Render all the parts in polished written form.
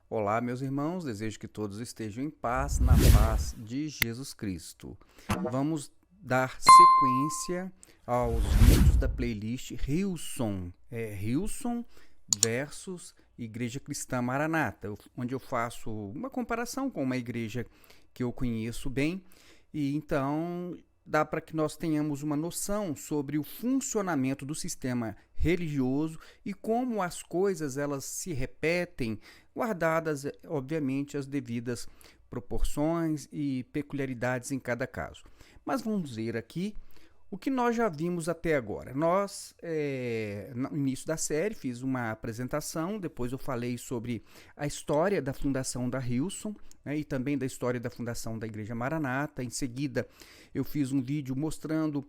Olá, meus irmãos, desejo que todos estejam em paz, na paz de Jesus Cristo. Vamos dar sequência aos vídeos da playlist Hillsong, Hillsong versus Igreja Cristã Maranata, onde eu faço uma comparação com uma igreja que eu conheço bem, e então dá para que nós tenhamos uma noção sobre o funcionamento do sistema religioso e como as coisas elas se repetem, guardadas, obviamente, as devidas proporções e peculiaridades em cada caso. Mas vamos ver aqui o que nós já vimos até agora. No início da série, fiz uma apresentação, depois eu falei sobre a história da fundação da Hillsong, e também da história da fundação da Igreja Maranata. Em seguida, eu fiz um vídeo mostrando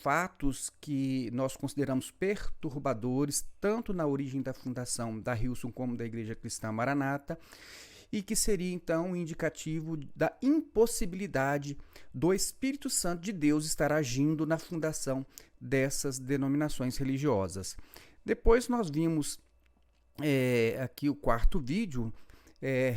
fatos que nós consideramos perturbadores, tanto na origem da fundação da Hillsong como da Igreja Cristã Maranata, e que seria então um indicativo da impossibilidade do Espírito Santo de Deus estar agindo na fundação dessas denominações religiosas. Depois nós vimos aqui o quarto vídeo,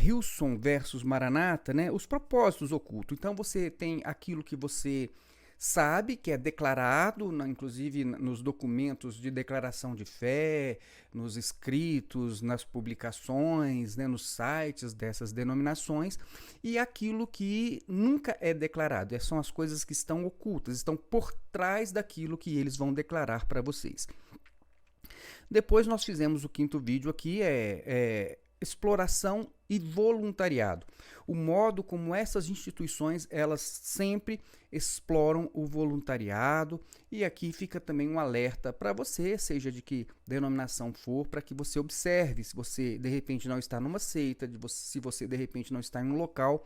Hillsong versus Maranata, né? Os propósitos ocultos. Então você tem aquilo que você sabe, que é declarado, inclusive nos documentos de declaração de fé, nos escritos, nas publicações, né, nos sites dessas denominações, e aquilo que nunca é declarado. São as coisas que estão ocultas, estão por trás daquilo que eles vão declarar para vocês. Depois nós fizemos o quinto vídeo aqui, exploração e voluntariado. O modo como essas instituições, elas sempre exploram o voluntariado, e aqui fica também um alerta para você, seja de que denominação for, para que você observe se você de repente não está numa seita, se você de repente não está em um local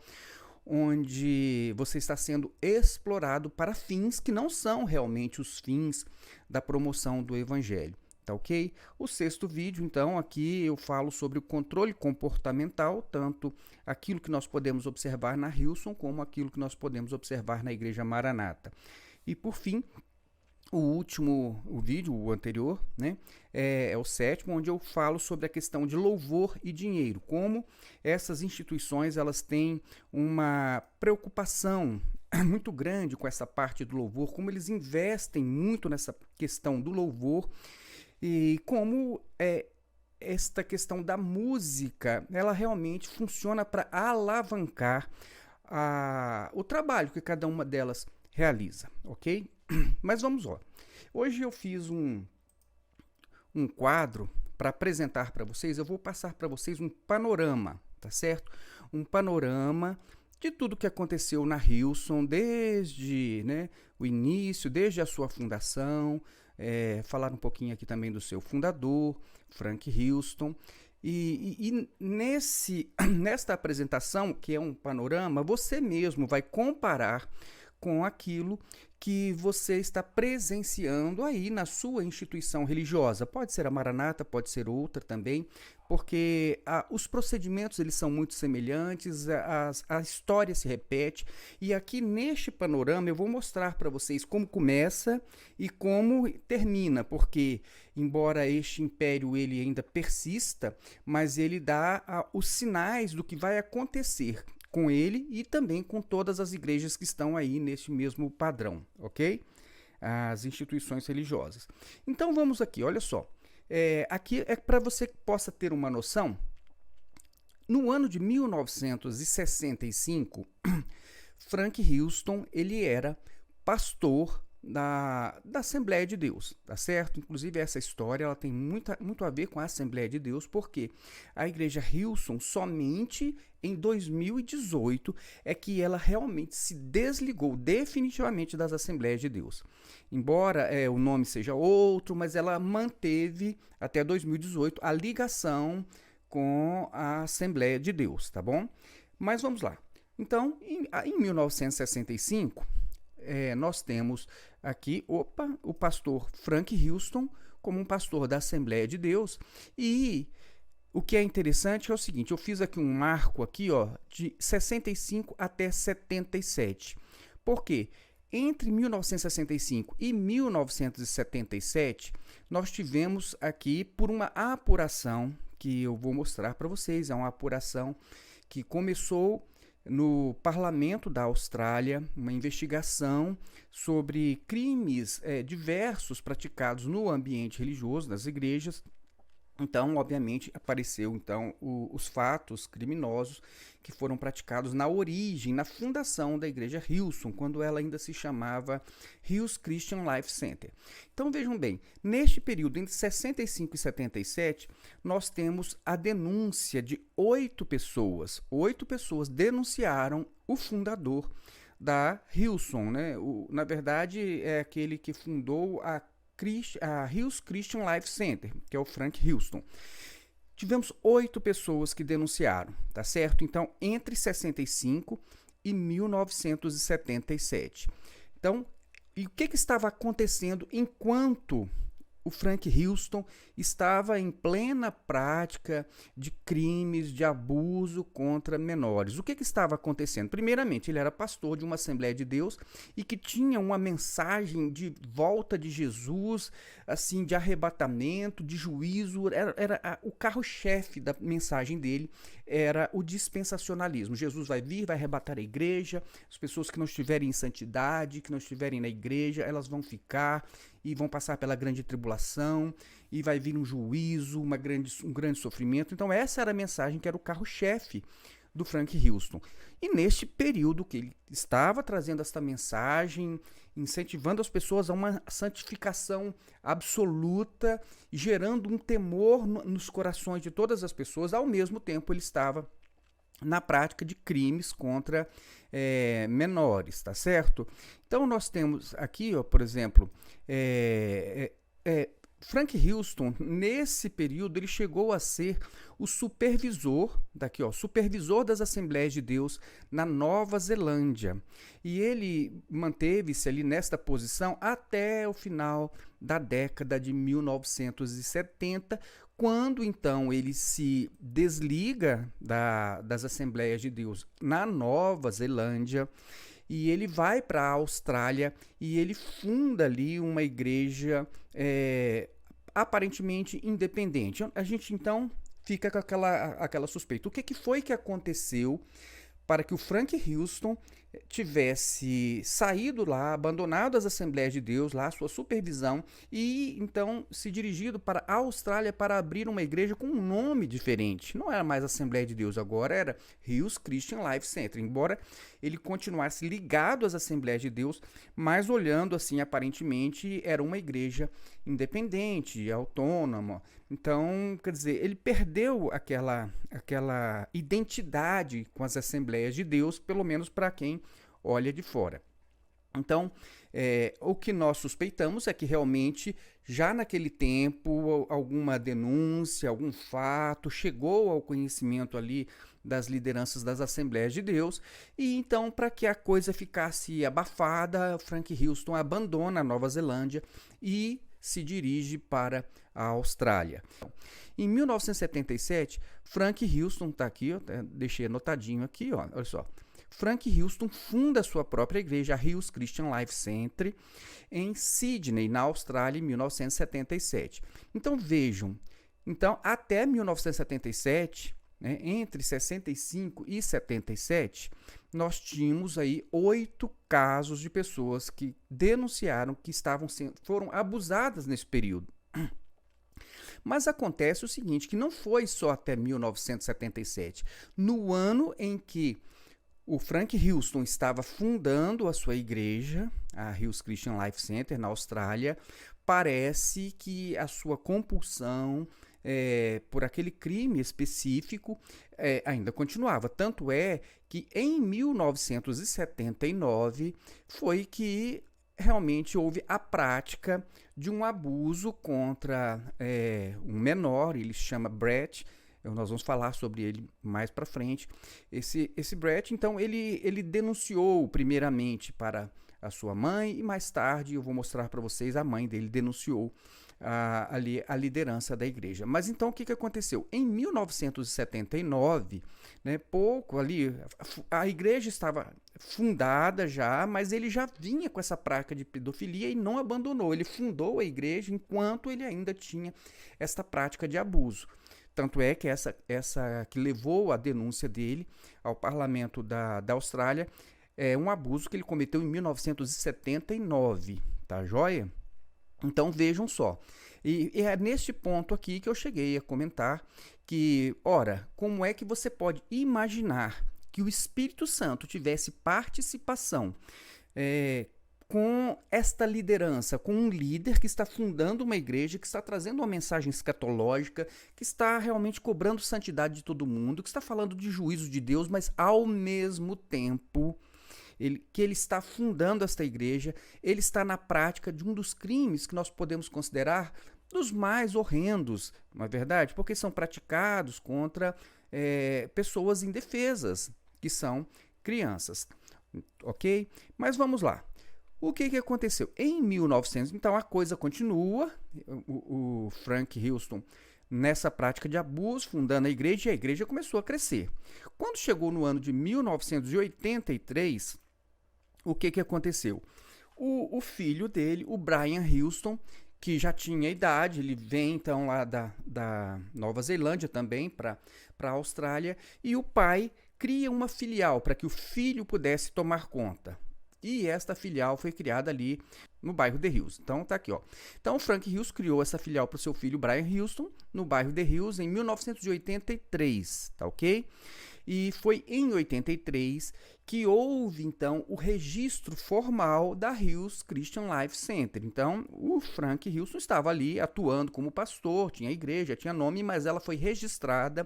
onde você está sendo explorado para fins que não são realmente os fins da promoção do evangelho. Tá ok? O sexto vídeo, então, aqui eu falo sobre o controle comportamental, tanto aquilo que nós podemos observar na Hillsong, como aquilo que nós podemos observar na Igreja Maranata. E, por fim, o vídeo, o anterior, né, é o sétimo, onde eu falo sobre a questão de louvor e dinheiro, como essas instituições elas têm uma preocupação muito grande com essa parte do louvor, como eles investem muito nessa questão do louvor, e como esta questão da música, ela realmente funciona para alavancar o trabalho que cada uma delas realiza, ok? Mas vamos lá. Hoje eu fiz um quadro para apresentar para vocês, eu vou passar para vocês um panorama, tá certo? Um panorama de tudo que aconteceu na Hillsong desde o início, desde a sua fundação, falar um pouquinho aqui também do seu fundador, Frank Hillsong, e nesta apresentação, que é um panorama, você mesmo vai comparar com aquilo que você está presenciando aí na sua instituição religiosa. Pode ser a Maranata, pode ser outra também, porque os procedimentos eles são muito semelhantes, a história se repete, e aqui neste panorama eu vou mostrar para vocês como começa e como termina, porque embora este império ele ainda persista, mas ele dá os sinais do que vai acontecer com ele e também com todas as igrejas que estão aí nesse mesmo padrão, ok? As instituições religiosas. Então vamos aqui, olha só. Aqui é para você que possa ter uma noção. No ano de 1965, Frank Hillsong ele era pastor da Assembleia de Deus, tá certo? Inclusive essa história ela tem muito a ver com a Assembleia de Deus, porque a Igreja Hillsong somente em 2018 é que ela realmente se desligou definitivamente das Assembleias de Deus. Embora o nome seja outro, mas ela manteve até 2018 a ligação com a Assembleia de Deus, tá bom? Mas vamos lá. Então, em 1965, nós temos aqui o pastor Frank Hillsong como um pastor da Assembleia de Deus, e o que é interessante é o seguinte, eu fiz aqui um marco aqui, de 65 até 77. Por quê? Entre 1965 e 1977, nós tivemos aqui, por uma apuração que eu vou mostrar para vocês. É uma apuração que começou no Parlamento da Austrália, uma investigação sobre crimes diversos praticados no ambiente religioso, nas igrejas. Então, obviamente, apareceu os fatos criminosos que foram praticados na origem, na fundação da igreja Hillsong, quando ela ainda se chamava Hills Christian Life Center. Então, vejam bem, neste período, entre 65 e 77, nós temos a denúncia de 8 pessoas. 8 pessoas denunciaram o fundador da Hillsong, né? Na verdade, é aquele que fundou a Hills Christian Life Center, que é o Frank Hillsong. Tivemos 8 pessoas que denunciaram, tá certo? Então, entre 65 e 1977. Então, e o que estava acontecendo enquanto o Frank Hillsong estava em plena prática de crimes de abuso contra menores? O que estava acontecendo? Primeiramente, ele era pastor de uma Assembleia de Deus e que tinha uma mensagem de volta de Jesus, assim, de arrebatamento, de juízo. O carro-chefe da mensagem dele era o dispensacionalismo. Jesus vai vir, vai arrebatar a igreja, as pessoas que não estiverem em santidade, que não estiverem na igreja, elas vão ficar e vão passar pela grande tribulação, e vai vir um juízo, um grande sofrimento. Então essa era a mensagem que era o carro-chefe do Frank Hillsong. E neste período que ele estava trazendo esta mensagem, incentivando as pessoas a uma santificação absoluta, gerando um temor nos corações de todas as pessoas, ao mesmo tempo ele estava na prática de crimes contra menores, tá certo? Então nós temos aqui, ó, por exemplo, Frank Hillsong, nesse período, ele chegou a ser o supervisor das Assembleias de Deus na Nova Zelândia. E ele manteve-se ali nesta posição até o final da década de 1970, quando então ele se desliga das Assembleias de Deus na Nova Zelândia, e ele vai para a Austrália e ele funda ali uma igreja aparentemente independente. A gente então fica com aquela suspeita. O que foi que aconteceu para que o Frank Hillsong tivesse saído lá, abandonado as Assembleias de Deus, lá a sua supervisão, e então se dirigido para a Austrália para abrir uma igreja com um nome diferente? Não era mais Assembleia de Deus, agora era Hills Christian Life Center, embora ele continuasse ligado às Assembleias de Deus, mas olhando assim, aparentemente era uma igreja independente, autônoma. Então, quer dizer, ele perdeu aquela identidade com as Assembleias de Deus, pelo menos para quem olha de fora. Então, o que nós suspeitamos é que realmente, já naquele tempo, alguma denúncia, algum fato chegou ao conhecimento ali das lideranças das Assembleias de Deus, e então, para que a coisa ficasse abafada, Frank Hillsong abandona a Nova Zelândia e se dirige para a Austrália. Em 1977, Frank Hillsong está aqui, ó, deixei anotadinho aqui, ó, olha só. Frank Hillsong funda sua própria igreja, a Hills Christian Life Center, em Sydney, na Austrália, em 1977. Então vejam, até 1977, né, entre 65 e 77, nós tínhamos aí 8 casos de pessoas que denunciaram que foram abusadas nesse período. Mas acontece o seguinte, que não foi só até 1977. No ano em que o Frank Hillsong estava fundando a sua igreja, a Hills Christian Life Center, na Austrália, parece que a sua compulsão por aquele crime específico ainda continuava. Tanto é que em 1979 foi que realmente houve a prática de um abuso contra um menor, ele se chama Brett. Nós vamos falar sobre ele mais para frente. Esse Brett, então, ele denunciou primeiramente para a sua mãe e mais tarde, eu vou mostrar para vocês, a mãe dele denunciou ali a liderança da igreja. Mas então o que aconteceu? Em 1979, né, pouco ali, a igreja estava fundada já, mas ele já vinha com essa prática de pedofilia e não abandonou. Ele fundou a igreja enquanto ele ainda tinha essa prática de abuso. Tanto é que essa que levou a denúncia dele ao parlamento da Austrália é um abuso que ele cometeu em 1979, tá joia? Então vejam só, e é neste ponto aqui que eu cheguei a comentar que, ora, como é que você pode imaginar que o Espírito Santo tivesse participação com esta liderança, com um líder que está fundando uma igreja, que está trazendo uma mensagem escatológica, que está realmente cobrando santidade de todo mundo, que está falando de juízo de Deus, mas ao mesmo tempo que ele está fundando esta igreja, ele está na prática de um dos crimes que nós podemos considerar dos mais horrendos, não é verdade? Porque são praticados contra pessoas indefesas, que são crianças, ok? Mas vamos lá. O que aconteceu? Em 1900, então a coisa continua, o Frank Houston nessa prática de abuso, fundando a igreja, e a igreja começou a crescer. Quando chegou no ano de 1983, o que aconteceu? O filho dele, o Brian Houston, que já tinha idade, ele vem então lá da Nova Zelândia também para a Austrália, e o pai cria uma filial para que o filho pudesse tomar conta. E esta filial foi criada ali no bairro The Hills. Então tá aqui, ó. Então o Frank Hills criou essa filial para o seu filho Brian Houston no bairro The Hills em 1983, tá ok? E foi em 83 que houve, então, o registro formal da Hills Christian Life Center. Então, o Frank Houston estava ali atuando como pastor, tinha igreja, tinha nome, mas ela foi registrada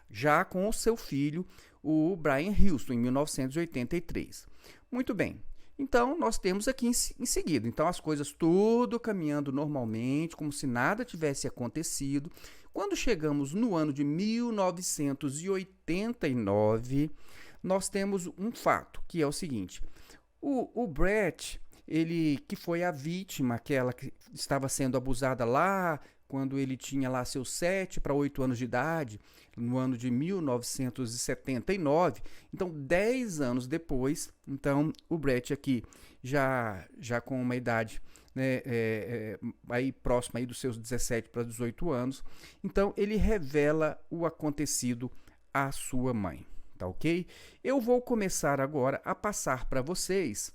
já com o seu filho, o Brian Houston, em 1983. Muito bem. Então, nós temos aqui em seguida, então as coisas tudo caminhando normalmente, como se nada tivesse acontecido. Quando chegamos no ano de 1989, nós temos um fato, que é o seguinte: o Brett, ele que foi a vítima, aquela que estava sendo abusada lá, quando ele tinha lá seus 7 para 8 anos de idade, no ano de 1979, então 10 anos depois, então o Brett aqui já com uma idade, né, aí próxima aí dos seus 17 para 18 anos, então ele revela o acontecido à sua mãe, tá ok? Eu vou começar agora a passar para vocês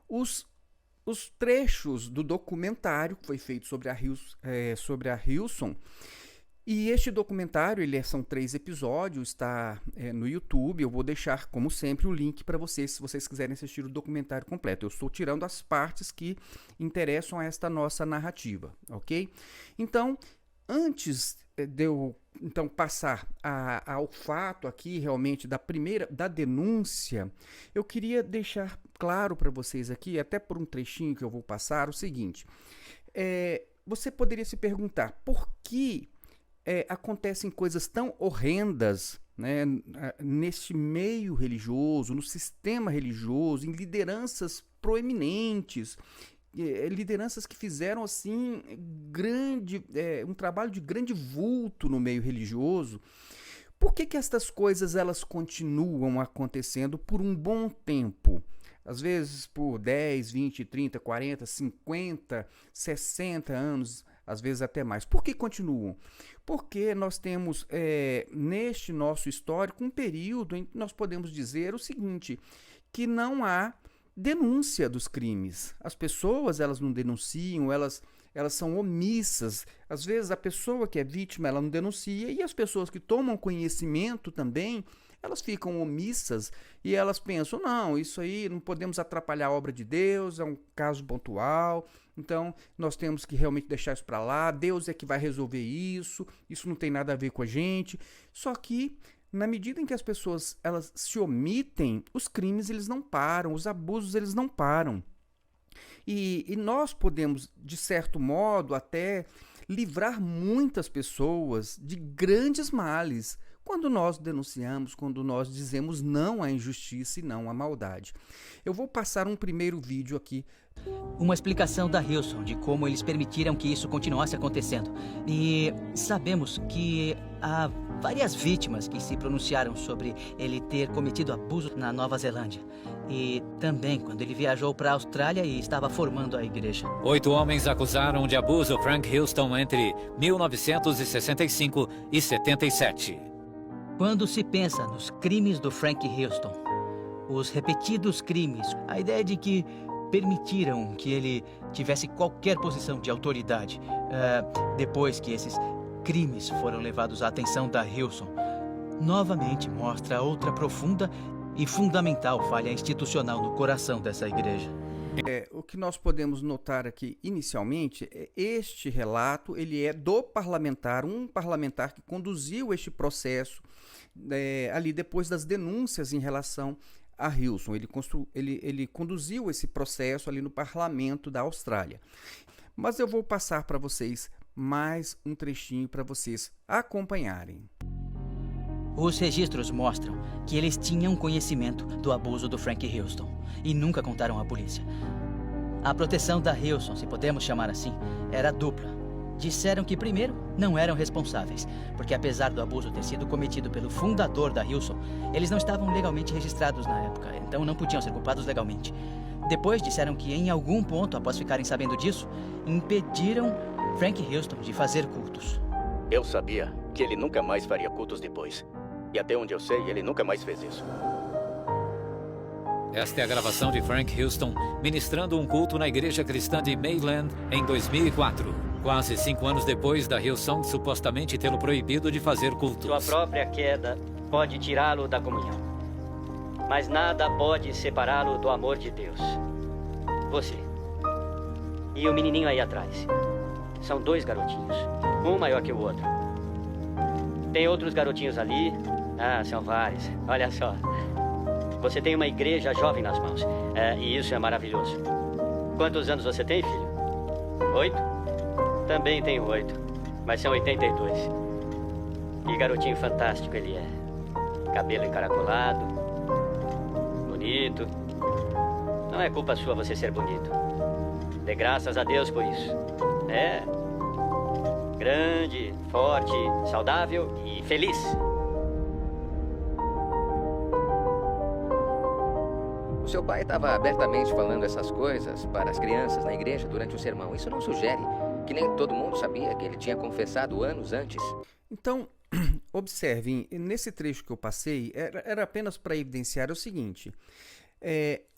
os trechos do documentário que foi feito sobre a Hilson. E este documentário, são 3 episódios, está no YouTube. Eu vou deixar, como sempre, o link para vocês, se vocês quiserem assistir o documentário completo. Eu estou tirando as partes que interessam a esta nossa narrativa, ok? Então, antes de eu passar ao fato aqui, realmente, da denúncia, eu queria deixar claro para vocês aqui, até por um trechinho que eu vou passar, o seguinte. Você poderia se perguntar por que acontecem coisas tão horrendas, né, neste meio religioso, no sistema religioso, em lideranças proeminentes, lideranças que fizeram assim um trabalho de grande vulto no meio religioso. Por que estas coisas elas continuam acontecendo por um bom tempo? Às vezes por 10, 20, 30, 40, 50, 60 anos, às vezes até mais. Por que continuam? Porque nós temos, neste nosso histórico, um período em que nós podemos dizer o seguinte, que não há denúncia dos crimes. As pessoas, elas não denunciam, elas são omissas. Às vezes a pessoa que é vítima, ela não denuncia, e as pessoas que tomam conhecimento também, elas ficam omissas e elas pensam, não, isso aí não podemos atrapalhar a obra de Deus, é um caso pontual, então nós temos que realmente deixar isso para lá, Deus é que vai resolver isso não tem nada a ver com a gente. Só que, na medida em que as pessoas elas se omitem, os crimes eles não param, os abusos eles não param. E nós podemos, de certo modo, até livrar muitas pessoas de grandes males, quando nós denunciamos, quando nós dizemos não à injustiça e não à maldade. Eu vou passar um primeiro vídeo aqui. Uma explicação da Hillsong de como eles permitiram que isso continuasse acontecendo. E sabemos que há várias vítimas que se pronunciaram sobre ele ter cometido abuso na Nova Zelândia. E também quando ele viajou para a Austrália e estava formando a igreja. 8 homens acusaram de abuso Frank Houston entre 1965 e 77. Quando se pensa nos crimes do Frank Houston, os repetidos crimes, a ideia de que permitiram que ele tivesse qualquer posição de autoridade, depois que esses crimes foram levados à atenção da Hillsong, novamente mostra outra profunda e fundamental falha institucional no coração dessa igreja. O que nós podemos notar aqui inicialmente é este relato, ele é do parlamentar, um parlamentar que conduziu este processo ali depois das denúncias em relação a Hillsong. Ele conduziu esse processo ali no parlamento da Austrália. Mas eu vou passar para vocês mais um trechinho para vocês acompanharem. Os registros mostram que eles tinham conhecimento do abuso do Frank Houston e nunca contaram à polícia. A proteção da Hillsong, se podemos chamar assim, era dupla. Disseram que, primeiro, não eram responsáveis, porque apesar do abuso ter sido cometido pelo fundador da Hillsong, eles não estavam legalmente registrados na época, então não podiam ser culpados legalmente. Depois disseram que, em algum ponto, após ficarem sabendo disso, impediram Frank Houston de fazer cultos. Eu sabia que ele nunca mais faria cultos depois. E até onde eu sei, ele nunca mais fez isso. Esta é a gravação de Frank Houston ministrando um culto na igreja cristã de Mayland em 2004. Quase 5 anos depois da Hillsong supostamente tê-lo proibido de fazer cultos. Sua própria queda pode tirá-lo da comunhão, mas nada pode separá-lo do amor de Deus. Você e o menininho aí atrás são 2 garotinhos, um maior que o outro. Tem outros garotinhos ali. São vários. Olha só. Você tem uma igreja jovem nas mãos. E isso é maravilhoso. Quantos anos você tem, filho? 8? Também tenho 8. Mas são 82. Que garotinho fantástico ele é. Cabelo encaracolado. Bonito. Não é culpa sua você ser bonito. Dê graças a Deus por isso. Grande, forte, saudável e feliz. O seu pai estava abertamente falando essas coisas para as crianças na igreja durante o sermão. Isso não sugere que nem todo mundo sabia que ele tinha confessado anos antes. Então, observem, nesse trecho que eu passei, era apenas para evidenciar o seguinte,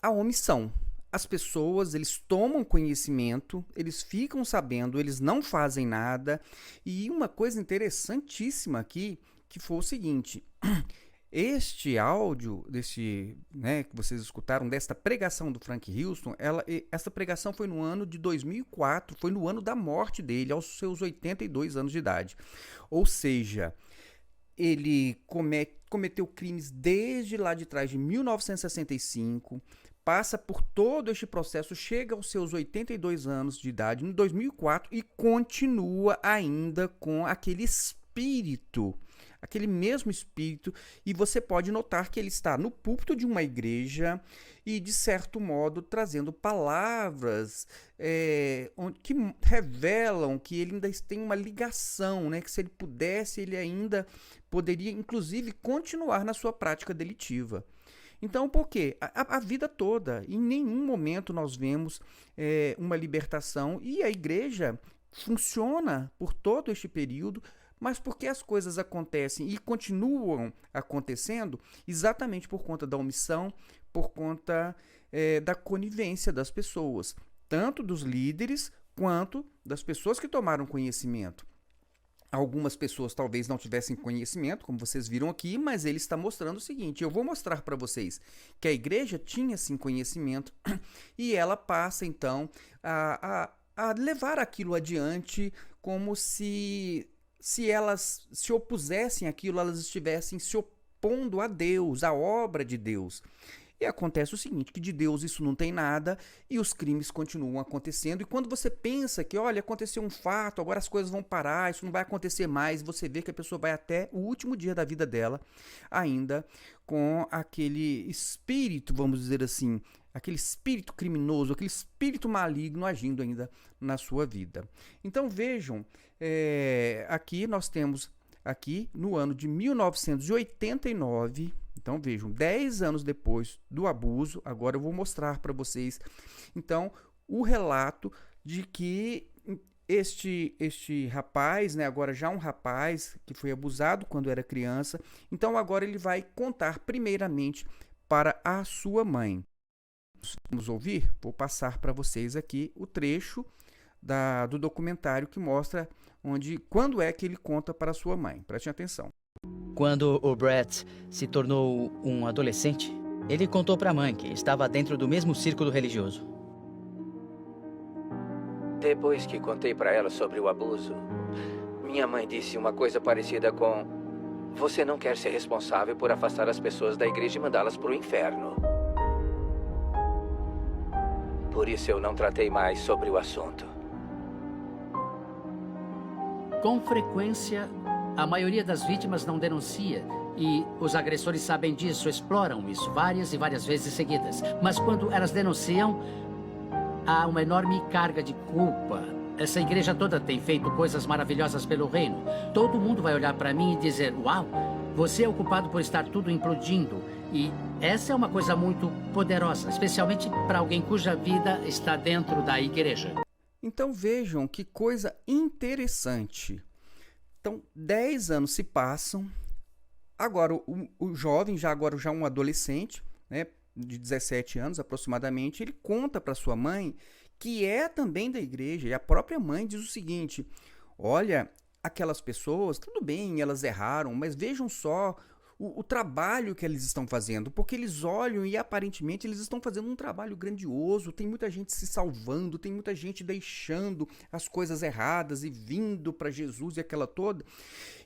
a omissão. As pessoas, eles tomam conhecimento, eles ficam sabendo, eles não fazem nada. E uma coisa interessantíssima aqui, que foi o seguinte, este áudio, que vocês escutaram, desta pregação do Frank Houston, essa pregação foi no ano de 2004, foi no ano da morte dele, aos seus 82 anos de idade. Ou seja, ele cometeu crimes desde lá de trás, de 1965, passa por todo este processo, chega aos seus 82 anos de idade, em 2004, e continua ainda com aquele espírito, aquele mesmo espírito, e você pode notar que ele está no púlpito de uma igreja e, de certo modo, trazendo palavras que revelam que ele ainda tem uma ligação, que se ele pudesse, ele ainda poderia, inclusive, continuar na sua prática delitiva. Então, por quê? A vida toda, em nenhum momento nós vemos uma libertação, e a igreja funciona por todo este período, mas porque as coisas acontecem e continuam acontecendo exatamente por conta da omissão, por conta da conivência das pessoas, tanto dos líderes quanto das pessoas que tomaram conhecimento. Algumas pessoas talvez não tivessem conhecimento, como vocês viram aqui, mas ele está mostrando o seguinte, eu vou mostrar para vocês que a igreja tinha sim conhecimento e ela passa então a levar aquilo adiante como se elas se opusessem àquilo, elas estivessem se opondo a Deus, à obra de Deus. E acontece o seguinte, que de Deus isso não tem nada e os crimes continuam acontecendo. E quando você pensa que, olha, aconteceu um fato, agora as coisas vão parar, isso não vai acontecer mais, você vê que a pessoa vai até o último dia da vida dela, ainda com aquele espírito, vamos dizer assim, aquele espírito criminoso, aquele espírito maligno agindo ainda na sua vida. Então vejam, aqui nós temos, aqui no ano de 1989, então vejam, 10 anos depois do abuso, agora eu vou mostrar para vocês, então, o relato de que este rapaz, né, agora já um rapaz que foi abusado quando era criança, então agora ele vai contar primeiramente para a sua mãe. Vamos ouvir? Vou passar para vocês aqui o trecho do documentário que mostra quando é que ele conta para a sua mãe. Prestem atenção. Quando o Brett se tornou um adolescente, ele contou para a mãe que estava dentro do mesmo círculo religioso. Depois que contei para ela sobre o abuso, minha mãe disse uma coisa parecida com: você não quer ser responsável por afastar as pessoas da igreja e mandá-las para o inferno. Por isso eu não tratei mais sobre o assunto. Com frequência, a maioria das vítimas não denuncia e os agressores sabem disso, exploram isso várias e várias vezes seguidas. Mas quando elas denunciam, há uma enorme carga de culpa. Essa igreja toda tem feito coisas maravilhosas pelo reino. Todo mundo vai olhar para mim e dizer: uau, você é o culpado por estar tudo implodindo. E essa é uma coisa muito poderosa, especialmente para alguém cuja vida está dentro da igreja. Então vejam que coisa interessante. Então 10 anos se passam, agora o jovem, agora já um adolescente, né, de 17 anos aproximadamente, ele conta para sua mãe, que é também da igreja, e a própria mãe diz o seguinte: olha, aquelas pessoas, tudo bem, elas erraram, mas vejam só o trabalho que eles estão fazendo, porque eles olham e aparentemente eles estão fazendo um trabalho grandioso, tem muita gente se salvando, tem muita gente deixando as coisas erradas e vindo para Jesus e aquela toda.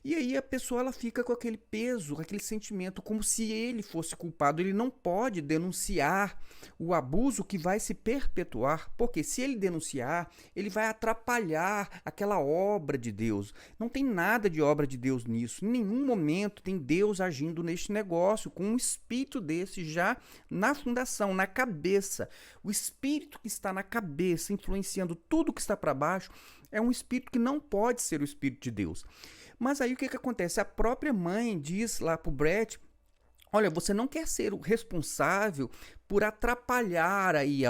E aí a pessoa ela fica com aquele peso, aquele sentimento, como se ele fosse culpado. Ele não pode denunciar o abuso que vai se perpetuar, porque se ele denunciar, ele vai atrapalhar aquela obra de Deus. Não tem nada de obra de Deus nisso. Em nenhum momento tem Deus agindo neste negócio, com um espírito desse já na fundação, na cabeça. O espírito que está na cabeça, influenciando tudo que está para baixo, é um espírito que não pode ser o espírito de Deus. Mas aí o que acontece? A própria mãe diz lá para o Brett: olha, você não quer ser o responsável por atrapalhar aí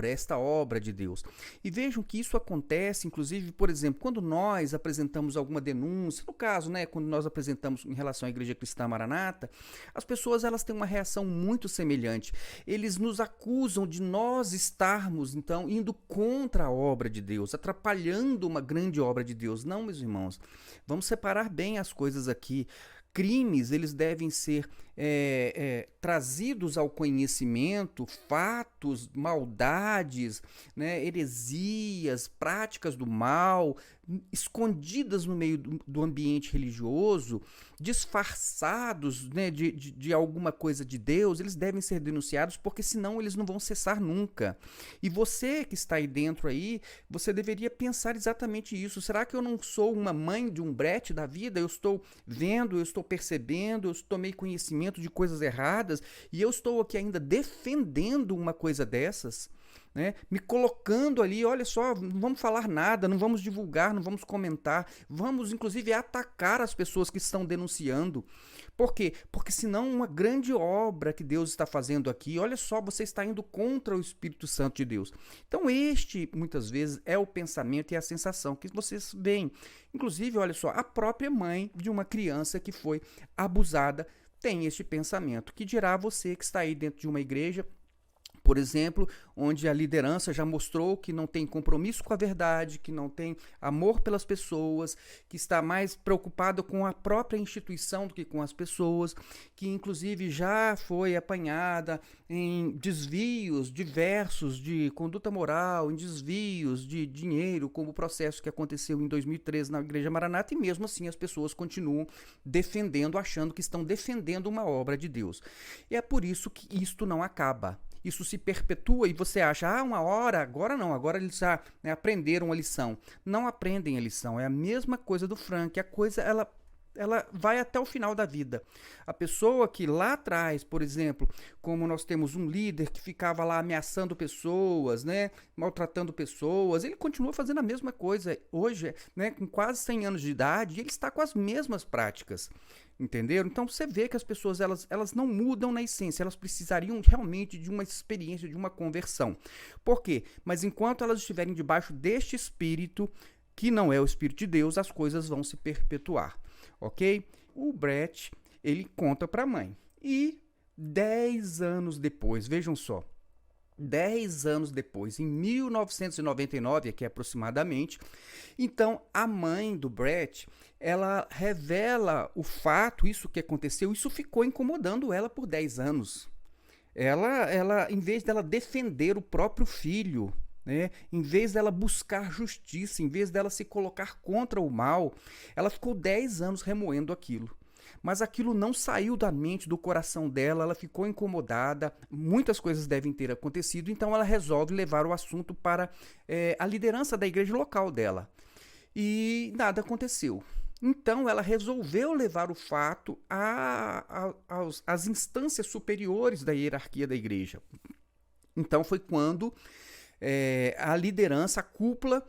esta obra de Deus. E vejam que isso acontece, inclusive, por exemplo, quando nós apresentamos alguma denúncia, no caso, né, quando nós apresentamos em relação à Igreja Cristã Maranata, as pessoas elas têm uma reação muito semelhante. Eles nos acusam de nós estarmos, então, indo contra a obra de Deus, atrapalhando uma grande obra de Deus. Não, meus irmãos, vamos separar bem as coisas aqui. Crimes, eles devem ser trazidos ao conhecimento, fatos, maldades, né, heresias, práticas do mal, escondidas no meio do ambiente religioso, disfarçados, né, de alguma coisa de Deus, eles devem ser denunciados, porque senão eles não vão cessar nunca. E você que está aí dentro aí, você deveria pensar exatamente isso. Será que eu não sou uma mãe de um Brett da vida? Eu estou vendo, eu estou percebendo, eu tomei conhecimento de coisas erradas e eu estou aqui ainda defendendo uma coisa dessas, né? Me colocando ali, olha só, não vamos falar nada, não vamos divulgar, não vamos comentar, vamos inclusive atacar as pessoas que estão denunciando. Por quê? Porque senão uma grande obra que Deus está fazendo aqui, olha só, você está indo contra o Espírito Santo de Deus. Então este, muitas vezes, é o pensamento e a sensação que vocês veem. Inclusive, olha só, a própria mãe de uma criança que foi abusada tem este pensamento. Que dirá você que está aí dentro de uma igreja, por exemplo, onde a liderança já mostrou que não tem compromisso com a verdade, que não tem amor pelas pessoas, que está mais preocupada com a própria instituição do que com as pessoas, que inclusive já foi apanhada em desvios diversos de conduta moral, em desvios de dinheiro, como o processo que aconteceu em 2013 na Igreja Maranata, e mesmo assim as pessoas continuam defendendo, achando que estão defendendo uma obra de Deus. E é por isso que isto não acaba. Isso se perpetua e você acha, uma hora, agora não, agora eles já aprenderam a lição. Não aprendem a lição, é a mesma coisa do Frank, a coisa ela vai até o final da vida. A pessoa que lá atrás, por exemplo, como nós temos um líder que ficava lá ameaçando pessoas, né, maltratando pessoas, ele continua fazendo a mesma coisa hoje, né, com quase 100 anos de idade, e ele está com as mesmas práticas. Entenderam? Então você vê que as pessoas elas não mudam na essência, elas precisariam realmente de uma experiência, de uma conversão. Por quê? Mas enquanto elas estiverem debaixo deste espírito, que não é o Espírito de Deus, as coisas vão se perpetuar. Ok? O Brett, ele conta para a mãe. E 10 anos depois, vejam só, 10 anos depois, em 1999, aqui aproximadamente, então a mãe do Brett, ela revela o fato, isso que aconteceu, isso ficou incomodando ela por 10 anos. Ela, em vez dela defender o próprio filho, né, em vez dela buscar justiça, em vez dela se colocar contra o mal, ela ficou 10 anos remoendo aquilo. Mas aquilo não saiu da mente, do coração dela, ela ficou incomodada, muitas coisas devem ter acontecido, então ela resolve levar o assunto para a liderança da igreja local dela. E nada aconteceu. Então ela resolveu levar o fato às instâncias superiores da hierarquia da igreja. Então foi quando a liderança, a cúpula,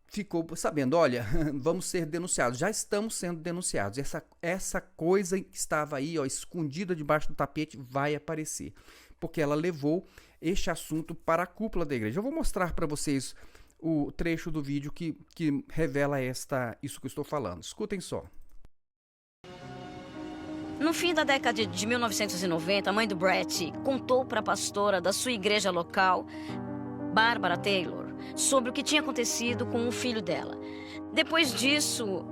ficou sabendo, olha, vamos ser denunciados, já estamos sendo denunciados, essa coisa que estava aí, escondida debaixo do tapete, vai aparecer, porque ela levou este assunto para a cúpula da igreja. Eu vou mostrar para vocês o trecho do vídeo que revela isso que eu estou falando. Escutem só. No fim da década de 1990, a mãe do Brett contou para a pastora da sua igreja local, Barbara Taylor, sobre o que tinha acontecido com o filho dela. Depois disso,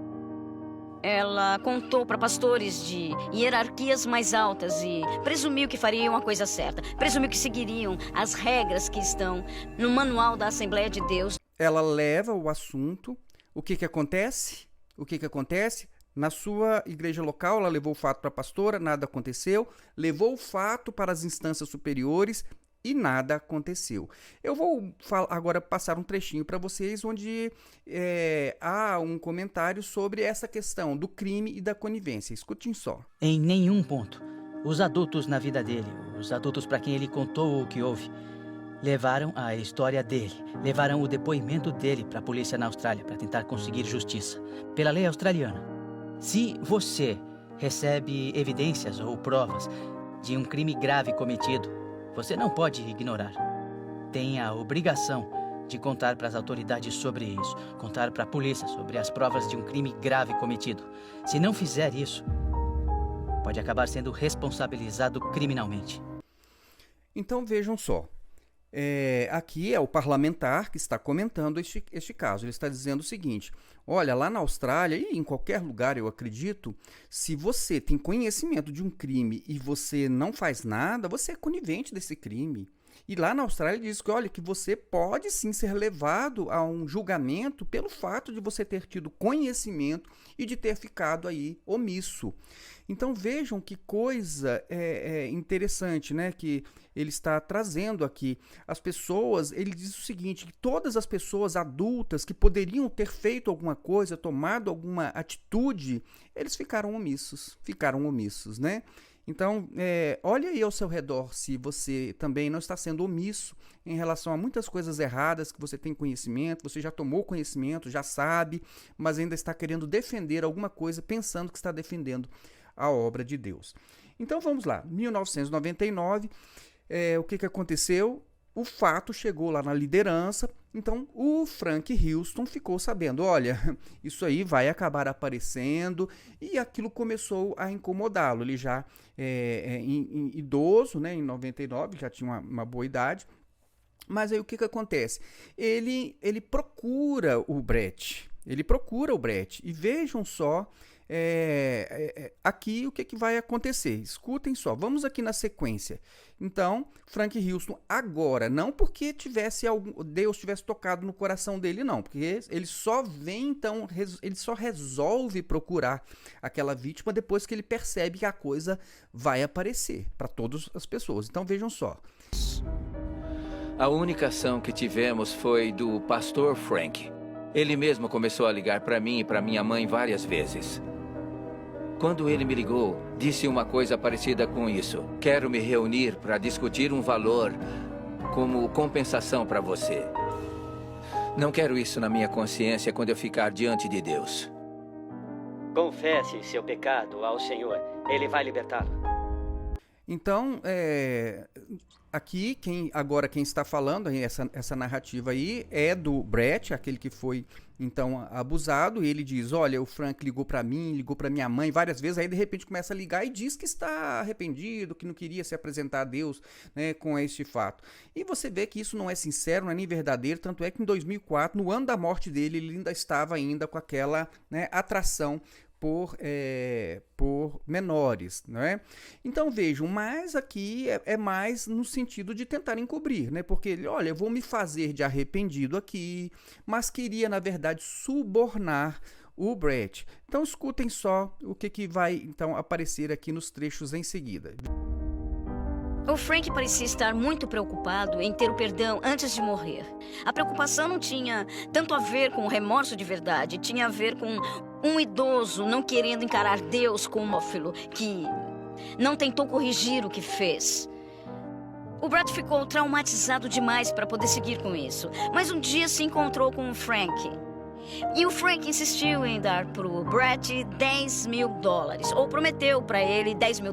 ela contou para pastores de hierarquias mais altas e presumiu que fariam a coisa certa. Presumiu que seguiriam as regras que estão no manual da Assembleia de Deus. Ela leva o assunto. O que acontece? Na sua igreja local, ela levou o fato para a pastora, nada aconteceu. Levou o fato para as instâncias superiores e nada aconteceu. Eu vou agora passar um trechinho para vocês onde há um comentário sobre essa questão do crime e da conivência. Escutem só. Em nenhum ponto, os adultos na vida dele, os adultos para quem ele contou o que houve, levaram a história dele, levaram o depoimento dele para a polícia na Austrália para tentar conseguir justiça. Pela lei australiana, se você recebe evidências ou provas de um crime grave cometido, você não pode ignorar. Tem a obrigação de contar para as autoridades sobre isso, contar para a polícia sobre as provas de um crime grave cometido. Se não fizer isso, pode acabar sendo responsabilizado criminalmente. Então vejam só. Aqui é o parlamentar que está comentando este caso. Ele está dizendo o seguinte: olha, lá na Austrália e em qualquer lugar, eu acredito, se você tem conhecimento de um crime e você não faz nada, você é conivente desse crime. E lá na Austrália diz que, olha, que você pode sim ser levado a um julgamento pelo fato de você ter tido conhecimento e de ter ficado aí omisso. Então vejam que coisa interessante, né, que ele está trazendo aqui. As pessoas, ele diz o seguinte, que todas as pessoas adultas que poderiam ter feito alguma coisa, tomado alguma atitude, eles ficaram omissos, né? Então, olha aí ao seu redor se você também não está sendo omisso em relação a muitas coisas erradas que você tem conhecimento, você já tomou conhecimento, já sabe, mas ainda está querendo defender alguma coisa pensando que está defendendo a obra de Deus. Então vamos lá, 1999, o que aconteceu? O fato chegou lá na liderança Então, o Frank Houston ficou sabendo, olha, isso aí vai acabar aparecendo, e aquilo começou a incomodá-lo. Ele já idoso, né, em 99, já tinha uma boa idade. Mas aí o que acontece? Ele procura o Brett. E vejam só aqui o que vai acontecer. Escutem só, vamos aqui na sequência. Então, Frank Houston agora, não porque Deus tivesse tocado no coração dele, não, porque ele só vem, então, ele só resolve procurar aquela vítima depois que ele percebe que a coisa vai aparecer para todas as pessoas. Então, vejam só. A única ação que tivemos foi do pastor Frank. Ele mesmo começou a ligar para mim e para minha mãe várias vezes. Quando ele me ligou, disse uma coisa parecida com isso. Quero me reunir para discutir um valor como compensação para você. Não quero isso na minha consciência quando eu ficar diante de Deus. Confesse seu pecado ao Senhor. Ele vai libertá-lo. Então, aqui, quem está falando, essa narrativa aí, é do Brett, aquele que foi, então, abusado. E ele diz, olha, o Frank ligou para mim, ligou para minha mãe várias vezes, aí de repente começa a ligar e diz que está arrependido, que não queria se apresentar a Deus, né, com este fato. E você vê que isso não é sincero, não é nem verdadeiro, tanto é que em 2004, no ano da morte dele, ele ainda estava com aquela, né, atração por menores, né? Então vejam, mas aqui é mais no sentido de tentar encobrir, né? Porque ele, olha, eu vou me fazer de arrependido aqui, mas queria na verdade subornar o Brett. Então escutem só o que vai então aparecer aqui nos trechos em seguida. O Frank parecia estar muito preocupado em ter o perdão antes de morrer. A preocupação não tinha tanto a ver com o remorso de verdade, tinha a ver com um idoso não querendo encarar Deus como um homofílico que não tentou corrigir o que fez. O Brett ficou traumatizado demais para poder seguir com isso, mas um dia se encontrou com o Frank. E o Frank insistiu em dar para o Brett $10 mil, ou prometeu para ele $10 mil.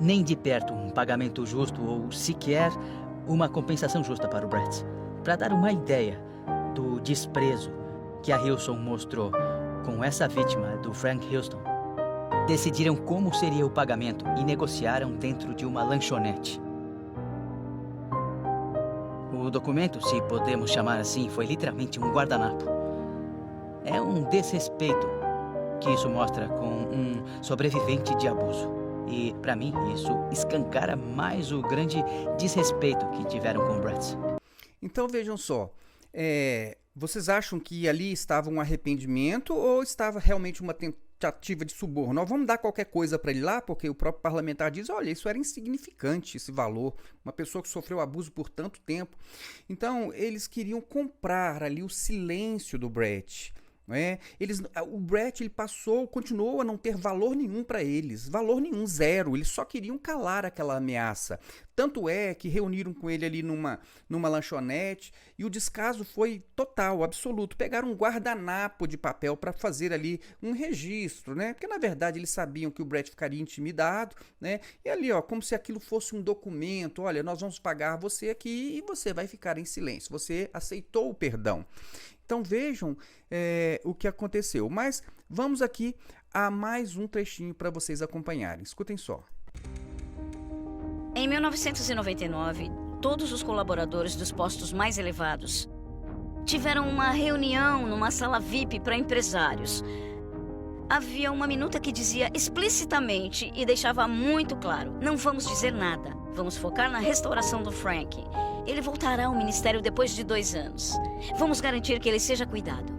Nem de perto um pagamento justo ou sequer uma compensação justa para o Brett. Para dar uma ideia do desprezo que a Hilson mostrou com essa vítima do Frank Houston, decidiram como seria o pagamento e negociaram dentro de uma lanchonete. O documento, se podemos chamar assim, foi literalmente um guardanapo. É um desrespeito que isso mostra com um sobrevivente de abuso. E, para mim, isso escancara mais o grande desrespeito que tiveram com o Brett. Então, vejam só. Vocês acham que ali estava um arrependimento ou estava realmente uma tentativa de suborno? Nós vamos dar qualquer coisa para ele lá, porque o próprio parlamentar diz, olha, isso era insignificante, esse valor. Uma pessoa que sofreu abuso por tanto tempo. Então, eles queriam comprar ali o silêncio do Brett. O Brett continuou a não ter valor nenhum para eles, valor nenhum, zero. Eles só queriam calar aquela ameaça. Tanto é que reuniram com ele ali numa lanchonete e o descaso foi total, absoluto. Pegaram um guardanapo de papel para fazer ali um registro, né? Porque na verdade eles sabiam que o Brett ficaria intimidado, né? E ali, ó, como se aquilo fosse um documento. Olha, nós vamos pagar você aqui e você vai ficar em silêncio. Você aceitou o perdão. Então vejam o que aconteceu. Mas vamos aqui a mais um trechinho para vocês acompanharem. Escutem só. Em 1999, todos os colaboradores dos postos mais elevados tiveram uma reunião numa sala VIP para empresários. Havia uma minuta que dizia explicitamente e deixava muito claro: não vamos dizer nada. Vamos focar na restauração do Frank. Ele voltará ao ministério depois de 2 anos. Vamos garantir que ele seja cuidado.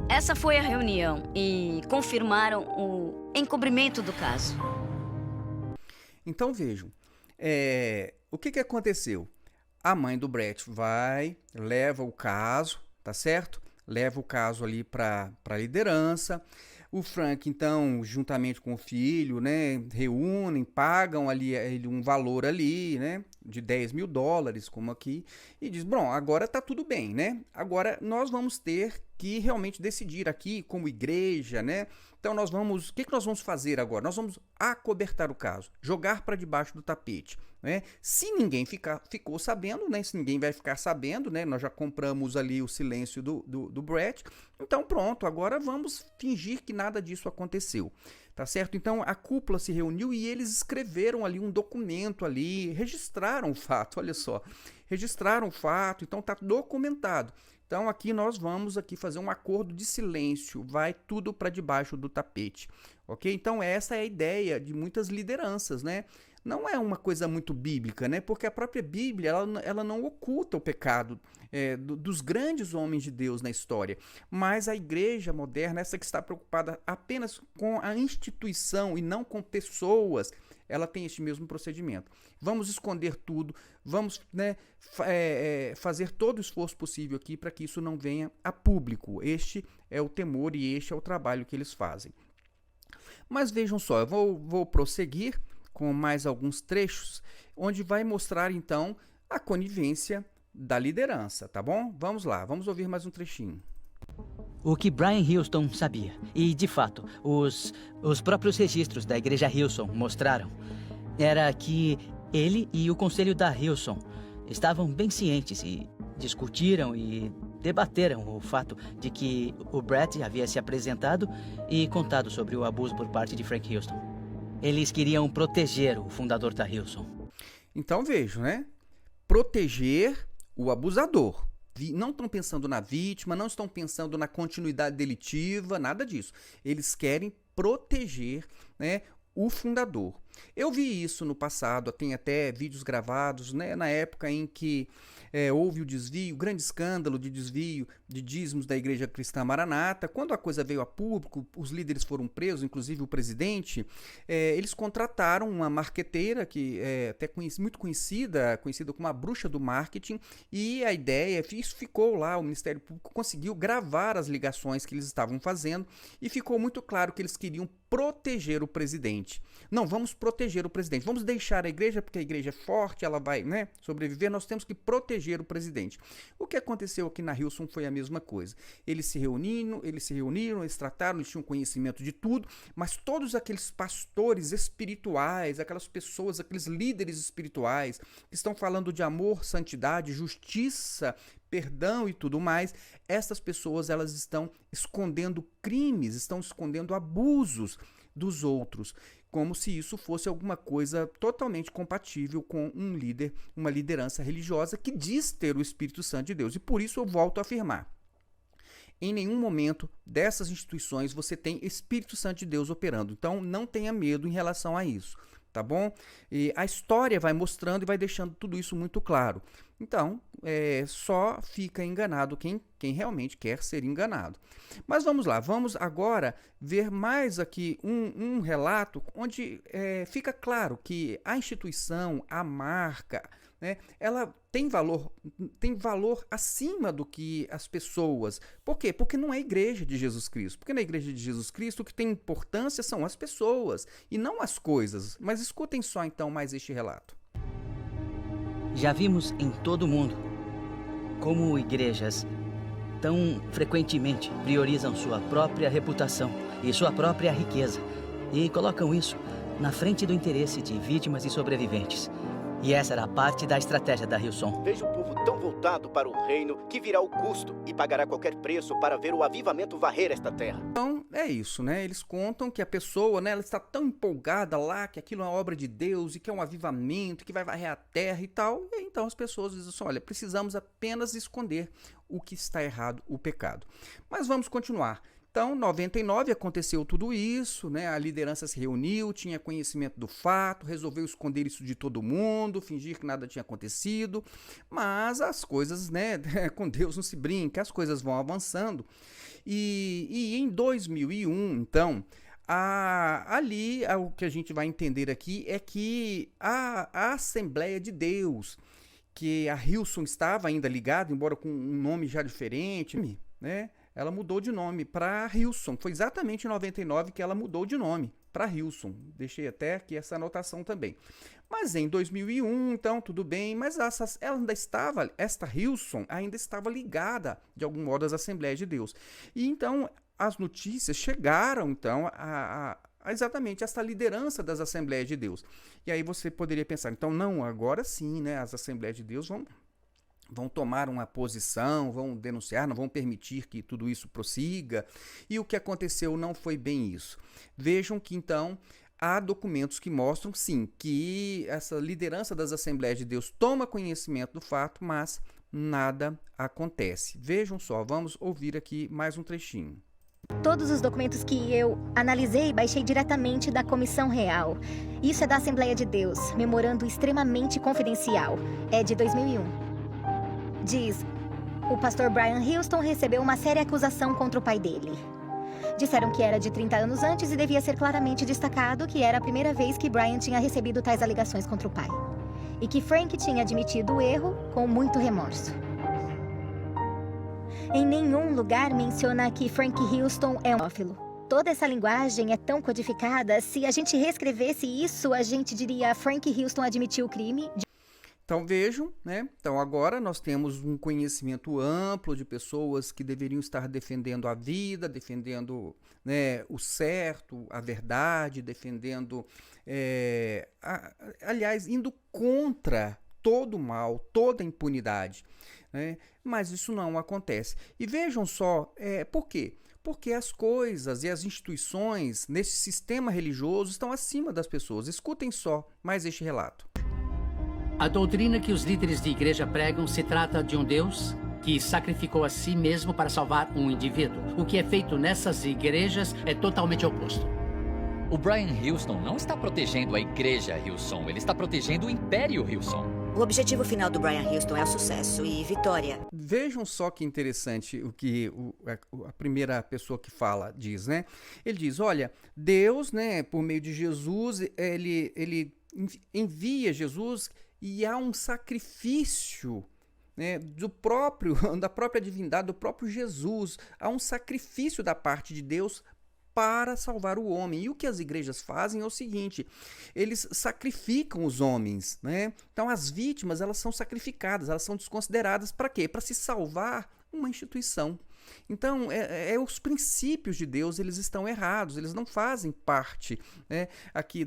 Essa foi a reunião e confirmaram o encobrimento do caso. Então vejam, o que aconteceu? A mãe do Brett leva o caso, tá certo? Leva o caso ali para a liderança. O Frank, então, juntamente com o filho, né, reúnem, pagam ali um valor ali, né, de $10.000, como aqui, e diz, bom, agora tá tudo bem, né? Agora nós vamos ter que realmente decidir aqui como igreja, né? Então o que nós vamos fazer agora? Nós vamos acobertar o caso, jogar para debaixo do tapete, né? Se ninguém ficou sabendo, né? Se ninguém vai ficar sabendo, né? Nós já compramos ali o silêncio do Brett, então pronto, agora vamos fingir que nada disso aconteceu. Tá certo? Então a cúpula se reuniu e eles escreveram ali um documento ali, registraram o fato, olha só, registraram o fato, então tá documentado. Então aqui nós vamos aqui fazer um acordo de silêncio, vai tudo para debaixo do tapete, ok? Então essa é a ideia de muitas lideranças, né? Não é uma coisa muito bíblica, né? Porque a própria Bíblia, ela não oculta o pecado dos grandes homens de Deus na história. Mas a igreja moderna, essa que está preocupada apenas com a instituição e não com pessoas, ela tem este mesmo procedimento. Vamos esconder tudo, vamos, né, fazer todo o esforço possível aqui para que isso não venha a público. Este é o temor e este é o trabalho que eles fazem. Mas vejam só, eu vou prosseguir com mais alguns trechos, onde vai mostrar então a conivência da liderança, tá bom? Vamos lá, vamos ouvir mais um trechinho. O que Brian Houston sabia, e de fato, os próprios registros da igreja Hillsong mostraram, era que ele e o conselho da Hillsong estavam bem cientes e discutiram e debateram o fato de que o Brett havia se apresentado e contado sobre o abuso por parte de Frank Houston. Eles queriam proteger o fundador da Hillsong. Então vejam, né? Proteger o abusador. Não estão pensando na vítima, não estão pensando na continuidade delitiva, nada disso. Eles querem proteger, né, o fundador. Eu vi isso no passado, tem até vídeos gravados, né, na época em que houve o desvio, o grande escândalo de desvio de dízimos da Igreja Cristã Maranata. Quando a coisa veio a público, os líderes foram presos, inclusive o presidente, eles contrataram uma marqueteira que é até muito conhecida como a bruxa do marketing, e a ideia, isso ficou lá, o Ministério Público conseguiu gravar as ligações que eles estavam fazendo, e ficou muito claro que eles queriam proteger o presidente. Não, vamos proteger o presidente, vamos deixar a igreja, porque a igreja é forte, ela vai, né, sobreviver, nós temos que proteger o presidente. O que aconteceu aqui na Hillsong foi a mesma coisa. Eles se reuniram, eles trataram, eles tinham conhecimento de tudo, mas todos aqueles pastores espirituais, aquelas pessoas, aqueles líderes espirituais, que estão falando de amor, santidade, justiça, perdão e tudo mais, essas pessoas, elas estão escondendo crimes, estão escondendo abusos dos outros, como se isso fosse alguma coisa totalmente compatível com um líder, uma liderança religiosa que diz ter o Espírito Santo de Deus. E por isso eu volto a afirmar, em nenhum momento dessas instituições você tem Espírito Santo de Deus operando, então não tenha medo em relação a isso, tá bom? E a história vai mostrando e vai deixando tudo isso muito claro. Então, só fica enganado quem realmente quer ser enganado. Mas vamos lá, vamos agora ver mais aqui um relato onde fica claro que a instituição, a marca, né, ela tem valor acima do que as pessoas. Por quê? Porque não é a igreja de Jesus Cristo. Porque na igreja de Jesus Cristo o que tem importância são as pessoas e não as coisas. Mas escutem só então mais este relato. Já vimos em todo o mundo como igrejas tão frequentemente priorizam sua própria reputação e sua própria riqueza e colocam isso na frente do interesse de vítimas e sobreviventes. E essa era parte da estratégia da Hillsong. Vejo o povo tão voltado para o reino que virá o custo e pagará qualquer preço para ver o avivamento varrer esta terra. Então, é isso, né? Eles contam que a pessoa, né, ela está tão empolgada lá, que aquilo é uma obra de Deus e que é um avivamento, que vai varrer a terra e tal. E então as pessoas dizem assim, olha, precisamos apenas esconder o que está errado, o pecado. Mas vamos continuar. Então, em 99 aconteceu tudo isso, né? A liderança se reuniu, tinha conhecimento do fato, resolveu esconder isso de todo mundo, fingir que nada tinha acontecido, mas as coisas, né, com Deus não se brinca, as coisas vão avançando. E em 2001, então, ali o que a gente vai entender aqui é que a Assembleia de Deus, que a Hillsong estava ainda ligada, embora com um nome já diferente, né? Ela mudou de nome para Hillsong. Foi exatamente em 99 que ela mudou de nome, para Hillsong. Deixei até aqui essa anotação também. Mas em 2001, então, tudo bem, mas esta Hillsong ainda estava ligada, de algum modo, às Assembleias de Deus. E então, as notícias chegaram, então, a exatamente esta liderança das Assembleias de Deus. E aí você poderia pensar, então, não, agora sim, né, as Assembleias de Deus vão tomar uma posição, vão denunciar, não vão permitir que tudo isso prossiga. E o que aconteceu não foi bem isso. Vejam que, então, há documentos que mostram, sim, que essa liderança das Assembleias de Deus toma conhecimento do fato, mas nada acontece. Vejam só, vamos ouvir aqui mais um trechinho. Todos os documentos que eu analisei, baixei diretamente da Comissão Real. Isso é da Assembleia de Deus, memorando extremamente confidencial. É de 2001. Diz, o pastor Brian Houston recebeu uma séria acusação contra o pai dele. Disseram que era de 30 anos antes e devia ser claramente destacado que era a primeira vez que Brian tinha recebido tais alegações contra o pai. E que Frank tinha admitido o erro com muito remorso. Em nenhum lugar menciona que Frank Houston é um pedófilo. Toda essa linguagem é tão codificada, se a gente reescrevesse isso, a gente diria Frank Houston admitiu o crime. Então vejam, né? Então agora nós temos um conhecimento amplo de pessoas que deveriam estar defendendo a vida, defendendo, né, o certo, a verdade, defendendo, aliás, indo contra todo o mal, toda a impunidade, né? Mas isso não acontece. E vejam só, por quê? Porque as coisas e as instituições nesse sistema religioso estão acima das pessoas. Escutem só mais este relato. A doutrina que os líderes de igreja pregam se trata de um Deus que sacrificou a si mesmo para salvar um indivíduo. O que é feito nessas igrejas é totalmente oposto. O Brian Houston não está protegendo a igreja Hillsong, ele está protegendo o Império Hillsong. O objetivo final do Brian Houston é o sucesso e vitória. Vejam só que interessante o que a primeira pessoa que fala diz, né? Ele diz, olha, Deus, né, por meio de Jesus, ele envia Jesus e há um sacrifício, né, da própria divindade, do próprio Jesus. Há um sacrifício da parte de Deus para salvar o homem. E o que as igrejas fazem é o seguinte, eles sacrificam os homens, né? Então as vítimas, elas são sacrificadas, elas são desconsideradas para quê? Para se salvar uma instituição. Então, os princípios de Deus, eles estão errados, eles não fazem parte, né, aqui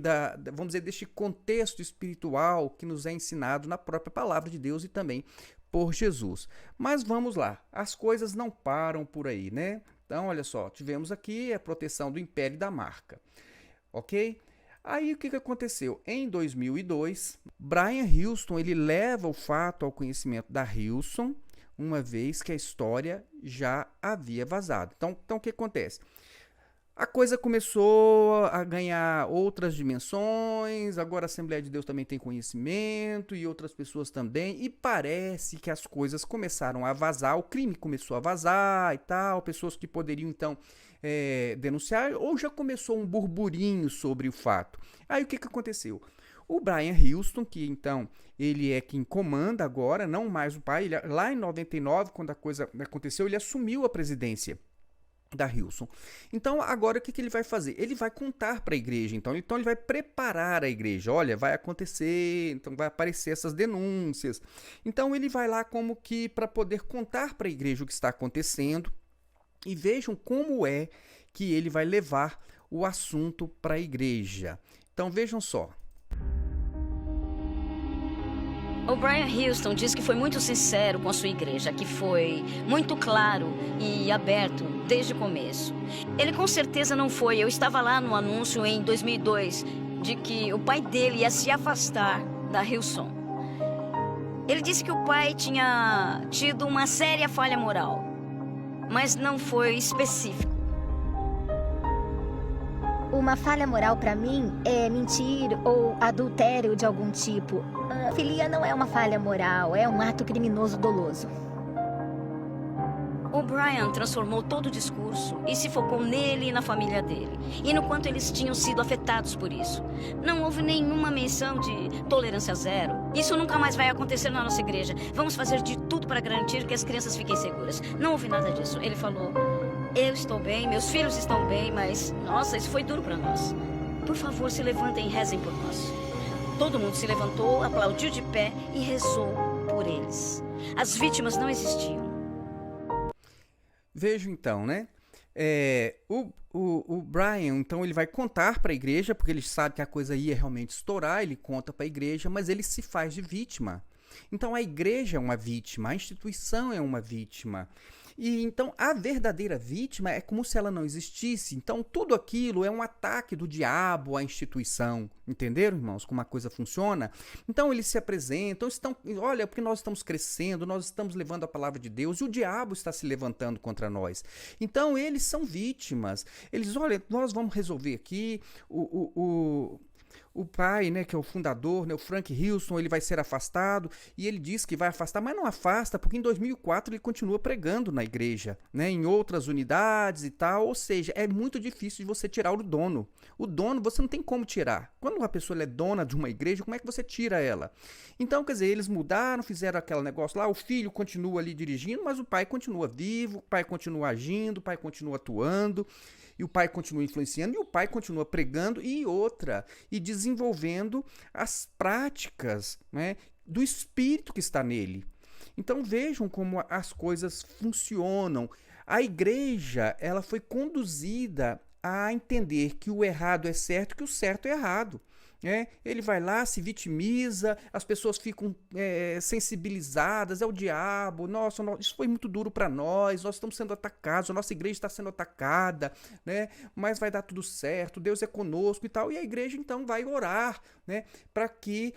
vamos dizer, deste contexto espiritual que nos é ensinado na própria palavra de Deus e também por Jesus. Mas vamos lá, as coisas não param por aí, né? Então, olha só, tivemos aqui a proteção do Império e da Marca, ok? Aí, o que aconteceu? Em 2002, Brian Houston, ele leva o fato ao conhecimento da Hillsong, uma vez que a história já havia vazado. Então o que acontece? A coisa começou a ganhar outras dimensões, agora a Assembleia de Deus também tem conhecimento e outras pessoas também, e parece que as coisas começaram a vazar, o crime começou a vazar e tal, pessoas que poderiam então denunciar, ou já começou um burburinho sobre o fato. Aí o que aconteceu? O Brian Houston, que então ele é quem comanda agora, não mais o pai, lá em 99, quando a coisa aconteceu, ele assumiu a presidência da Hillsong. Então agora o que ele vai fazer? Ele vai contar para a igreja, então ele vai preparar a igreja. Olha, vai acontecer, então vai aparecer essas denúncias. Então ele vai lá como que para poder contar para a igreja o que está acontecendo, e vejam como é que ele vai levar o assunto para a igreja. Então vejam só. O Brian Houston diz que foi muito sincero com a sua igreja, que foi muito claro e aberto desde o começo. Ele com certeza não foi. Eu estava lá no anúncio em 2002 de que o pai dele ia se afastar da Hillsong. Ele disse que o pai tinha tido uma séria falha moral, mas não foi específico. Uma falha moral pra mim é mentir ou adultério de algum tipo. A filia não é uma falha moral, é um ato criminoso doloso. O Brian transformou todo o discurso e se focou nele e na família dele, e no quanto eles tinham sido afetados por isso. Não houve nenhuma menção de tolerância zero. Isso nunca mais vai acontecer na nossa igreja. Vamos fazer de tudo para garantir que as crianças fiquem seguras. Não houve nada disso. Ele falou, eu estou bem, meus filhos estão bem, mas, nossa, isso foi duro para nós. Por favor, se levantem e rezem por nós. Todo mundo se levantou, aplaudiu de pé e rezou por eles. As vítimas não existiam. Vejo então, né? O Brian, então, ele vai contar para a igreja, porque ele sabe que a coisa ia realmente estourar, ele conta para a igreja, mas ele se faz de vítima. Então, a igreja é uma vítima, a instituição é uma vítima. E então a verdadeira vítima é como se ela não existisse. Então tudo aquilo é um ataque do diabo à instituição. Entenderam, irmãos, como a coisa funciona? Então eles se apresentam, olha, porque nós estamos crescendo, nós estamos levando a palavra de Deus e o diabo está se levantando contra nós. Então eles são vítimas. Eles, olha, nós vamos resolver aqui. O pai, né, que é o fundador, né, o Frank Houston, ele vai ser afastado, e ele diz que vai afastar, mas não afasta, porque em 2004 ele continua pregando na igreja, né, em outras unidades e tal, ou seja, é muito difícil de você tirar o dono. O dono você não tem como tirar. Quando uma pessoa é dona de uma igreja, como é que você tira ela? Então, quer dizer, eles mudaram, fizeram aquele negócio lá, o filho continua ali dirigindo, mas o pai continua vivo, o pai continua agindo, o pai continua atuando, e o pai continua influenciando, e o pai continua pregando, e desenvolvendo as práticas, né, do espírito que está nele. Então vejam como as coisas funcionam. A igreja, ela foi conduzida a entender que o errado é certo e que o certo é errado. Ele vai lá, se vitimiza, as pessoas ficam sensibilizadas, é o diabo, nossa, isso foi muito duro para nós estamos sendo atacados, a nossa igreja está sendo atacada, né? Mas vai dar tudo certo, Deus é conosco e tal, e a igreja então vai orar, né, para que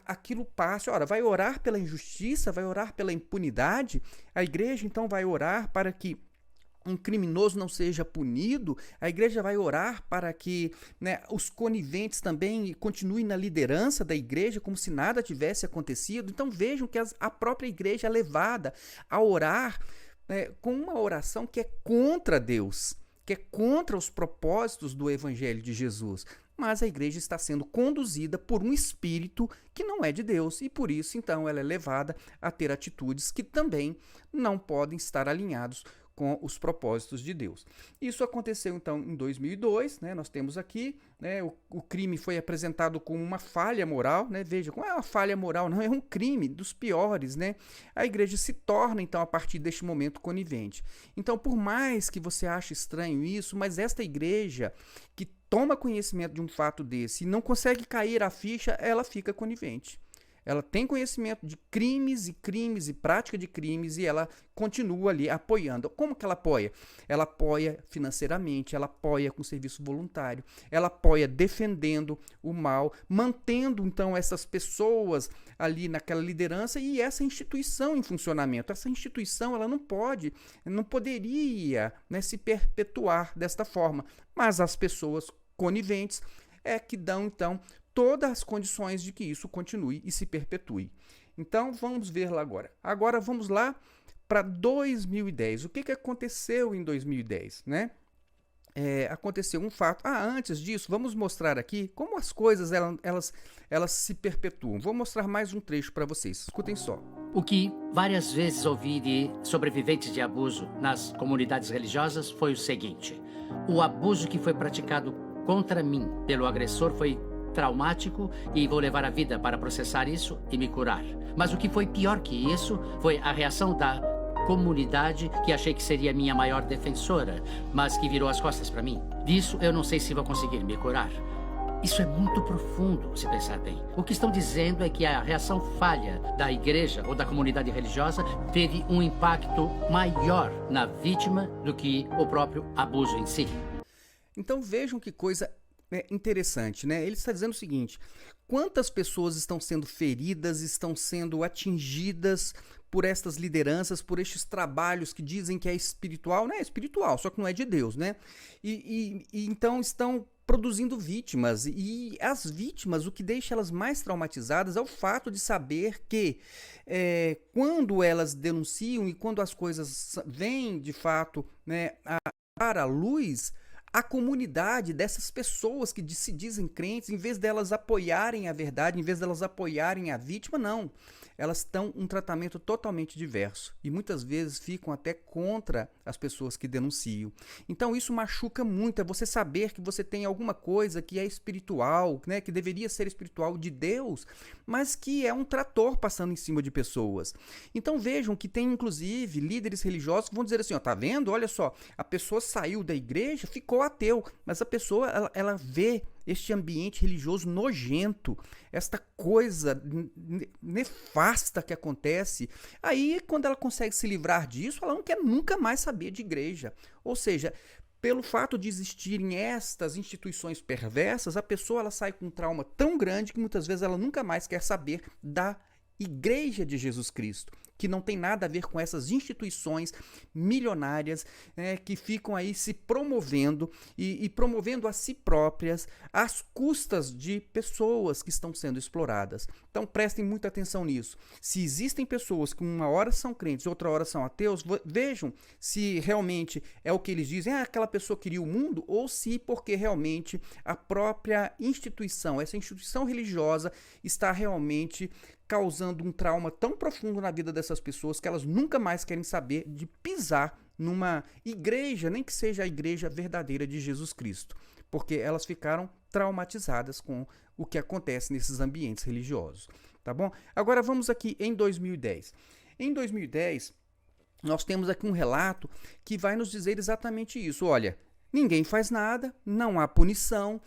aquilo passe. Ora, vai orar pela injustiça, vai orar pela impunidade, a igreja então vai orar para que um criminoso não seja punido, a igreja vai orar para que, né, os coniventes também continuem na liderança da igreja como se nada tivesse acontecido. Então vejam que a própria igreja é levada a orar com uma oração que é contra Deus, que é contra os propósitos do Evangelho de Jesus. Mas a igreja está sendo conduzida por um espírito que não é de Deus e por isso então ela é levada a ter atitudes que também não podem estar alinhados com os propósitos de Deus. Isso aconteceu então em 2002, né? Nós temos aqui, né, o crime foi apresentado como uma falha moral, né? Veja, como é uma falha moral, não é um crime dos piores, né? A igreja se torna então a partir deste momento conivente. Então, por mais que você ache estranho isso, mas esta igreja que toma conhecimento de um fato desse e não consegue cair a ficha, ela fica conivente. Ela tem conhecimento de crimes e prática de crimes e ela continua ali apoiando. Como que ela apoia? Ela apoia financeiramente, ela apoia com serviço voluntário, ela apoia defendendo o mal, mantendo então essas pessoas ali naquela liderança e essa instituição em funcionamento. Essa instituição ela não poderia, né, se perpetuar desta forma, mas as pessoas coniventes é que dão então todas as condições de que isso continue e se perpetue. Então, vamos ver lá agora. Agora, vamos lá para 2010. O que aconteceu em 2010, né? Aconteceu um fato. Antes disso, vamos mostrar aqui como as coisas elas se perpetuam. Vou mostrar mais um trecho para vocês. Escutem só. O que várias vezes ouvi de sobreviventes de abuso nas comunidades religiosas foi o seguinte: o abuso que foi praticado contra mim pelo agressor foi traumático e vou levar a vida para processar isso e me curar. Mas o que foi pior que isso foi a reação da comunidade, que achei que seria minha maior defensora, mas que virou as costas para mim. Disso eu não sei se vou conseguir me curar. Isso é muito profundo, se pensar bem. O que estão dizendo é que a reação falha da igreja ou da comunidade religiosa teve um impacto maior na vítima do que o próprio abuso em si. Então vejam que coisa interessante, né? Ele está dizendo o seguinte: quantas pessoas estão sendo feridas, estão sendo atingidas por estas lideranças, por estes trabalhos que dizem que é espiritual, não é espiritual, só que não é de Deus, né? E então estão produzindo vítimas, e as vítimas, o que deixa elas mais traumatizadas é o fato de saber que quando elas denunciam e quando as coisas vêm de fato, né, para a luz, a comunidade dessas pessoas que se dizem crentes, em vez delas apoiarem a verdade, em vez delas apoiarem a vítima, não. Elas dão um tratamento totalmente diverso e muitas vezes ficam até contra as pessoas que denunciam. Então isso machuca muito, é você saber que você tem alguma coisa que é espiritual, né, que deveria ser espiritual de Deus, mas que é um trator passando em cima de pessoas. Então vejam que tem inclusive líderes religiosos que vão dizer assim, ó, tá vendo? Olha só, a pessoa saiu da igreja, ficou ateu, mas a pessoa ela vê este ambiente religioso nojento, esta coisa nefasta que acontece. Aí, quando ela consegue se livrar disso, ela não quer nunca mais saber de igreja. Ou seja, pelo fato de existirem estas instituições perversas, a pessoa ela sai com um trauma tão grande que muitas vezes ela nunca mais quer saber da Igreja de Jesus Cristo, que não tem nada a ver com essas instituições milionárias, que ficam aí se promovendo e promovendo a si próprias às custas de pessoas que estão sendo exploradas. Então prestem muita atenção nisso. Se existem pessoas que uma hora são crentes e outra hora são ateus, vejam se realmente é o que eles dizem, aquela pessoa queria o mundo, ou se porque realmente a própria instituição, essa instituição religiosa está realmente causando um trauma tão profundo na vida dessas pessoas que elas nunca mais querem saber de pisar numa igreja, nem que seja a igreja verdadeira de Jesus Cristo, porque elas ficaram traumatizadas com o que acontece nesses ambientes religiosos, tá bom? Agora vamos aqui em 2010. Em 2010, nós temos aqui um relato que vai nos dizer exatamente isso. Olha, ninguém faz nada, não há punição,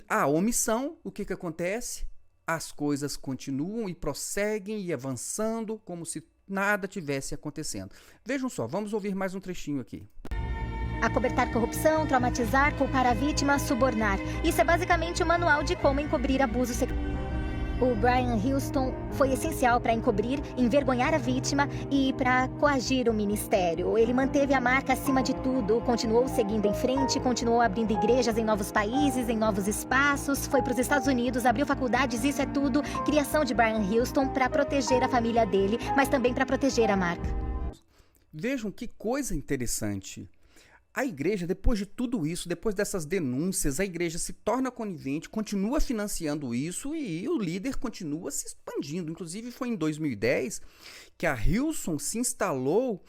há omissão. O que acontece? As coisas continuam e prosseguem e avançando como se nada tivesse acontecendo. Vejam só, vamos ouvir mais um trechinho aqui. Acobertar corrupção, traumatizar, culpar a vítima, subornar. Isso é basicamente o manual de como encobrir abuso sexual. O Brian Houston foi essencial para encobrir, envergonhar a vítima e para coagir o ministério. Ele manteve a marca acima de tudo, continuou seguindo em frente, continuou abrindo igrejas em novos países, em novos espaços, foi para os Estados Unidos, abriu faculdades, isso é tudo criação de Brian Houston para proteger a família dele, mas também para proteger a marca. Vejam que coisa interessante. A igreja, depois de tudo isso, depois dessas denúncias, a igreja se torna conivente, continua financiando isso e o líder continua se expandindo. Inclusive, foi em 2010 que a Hillsong se instalou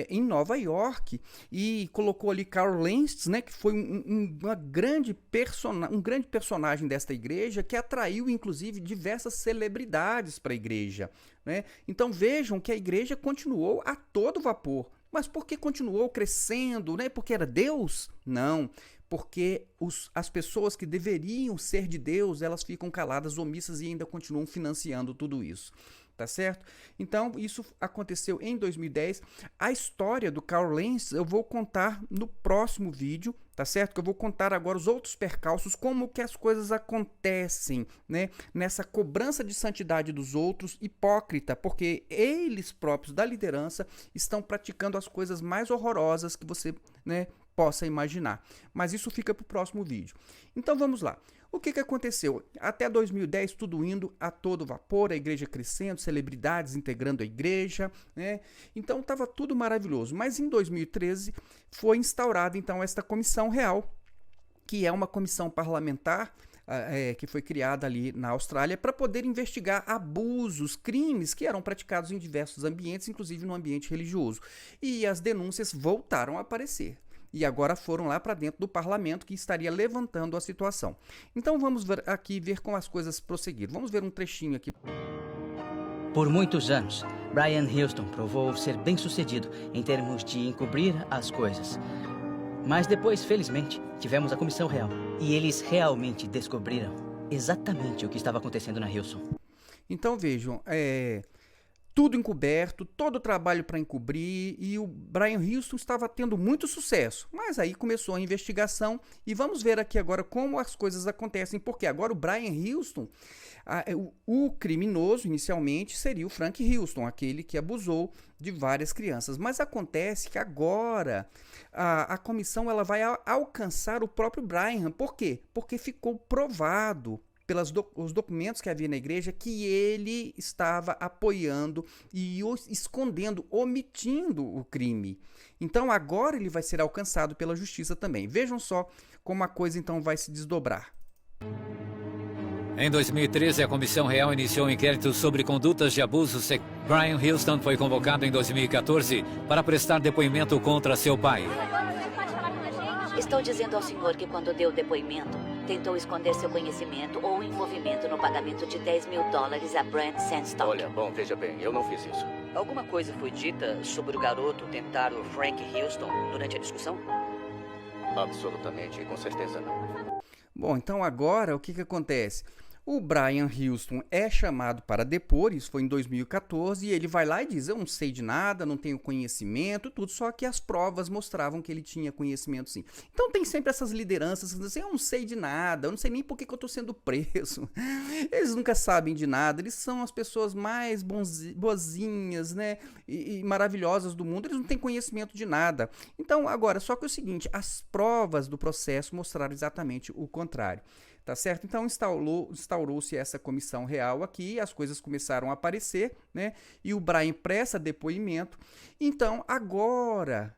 em Nova York e colocou ali Carl Lentz, né, que foi um grande personagem desta igreja, que atraiu, inclusive, diversas celebridades para a igreja, né? Então, vejam que a igreja continuou a todo vapor. Mas por que continuou crescendo, né? Porque era Deus? Não, porque as pessoas que deveriam ser de Deus, elas ficam caladas, omissas e ainda continuam financiando tudo isso. Tá certo? Então, isso aconteceu em 2010. A história do Carl Lentz eu vou contar no próximo vídeo, tá certo? Que eu vou contar agora os outros percalços, como que as coisas acontecem, né? Nessa cobrança de santidade dos outros, hipócrita, porque eles próprios da liderança estão praticando as coisas mais horrorosas que você, né, possa imaginar. Mas isso fica para o próximo vídeo. Então, vamos lá. O que aconteceu? Até 2010, tudo indo a todo vapor, a igreja crescendo, celebridades integrando a igreja, né? Então, estava tudo maravilhoso. Mas em 2013, foi instaurada, então, esta comissão real, que é uma comissão parlamentar, que foi criada ali na Austrália para poder investigar abusos, crimes que eram praticados em diversos ambientes, inclusive no ambiente religioso. E as denúncias voltaram a aparecer. E agora foram lá para dentro do parlamento que estaria levantando a situação. Então vamos ver como as coisas prosseguiram. Vamos ver um trechinho aqui. Por muitos anos, Brian Houston provou ser bem-sucedido em termos de encobrir as coisas. Mas depois, felizmente, tivemos a comissão real. E eles realmente descobriram exatamente o que estava acontecendo na Hillsong. Então vejam, tudo encoberto, todo o trabalho para encobrir, e o Brian Houston estava tendo muito sucesso. Mas aí começou a investigação e vamos ver aqui agora como as coisas acontecem, porque agora o Brian Houston, o criminoso inicialmente seria o Frank Houston, aquele que abusou de várias crianças. Mas acontece que agora a comissão ela vai alcançar o próprio Brian. Por quê? Porque ficou provado pelos documentos que havia na igreja, que ele estava apoiando e escondendo, omitindo o crime. Então agora ele vai ser alcançado pela justiça também. Vejam só como a coisa então vai se desdobrar. Em 2013, a Comissão Real iniciou um inquérito sobre condutas de abuso sexual. Brian Houston foi convocado em 2014 para prestar depoimento contra seu pai. Estou dizendo ao senhor que quando deu depoimento, tentou esconder seu conhecimento ou envolvimento no pagamento de $10 mil a Brent Sandstock. Olha, bom, veja bem, eu não fiz isso. Alguma coisa foi dita sobre o garoto tentar o Frank Houston durante a discussão? Absolutamente, com certeza não. Bom, então agora o que acontece? O Brian Houston é chamado para depor, isso foi em 2014, e ele vai lá e diz, eu não sei de nada, não tenho conhecimento, tudo, só que as provas mostravam que ele tinha conhecimento sim. Então tem sempre essas lideranças que dizem, eu não sei de nada, eu não sei nem por que eu estou sendo preso. Eles nunca sabem de nada, eles são as pessoas mais boazinhas, né, e maravilhosas do mundo, eles não têm conhecimento de nada. Então agora, só que é o seguinte, as provas do processo mostraram exatamente o contrário. Tá certo? Então instaurou-se essa comissão real aqui, as coisas começaram a aparecer, né? E o Brian presta depoimento. Então, agora,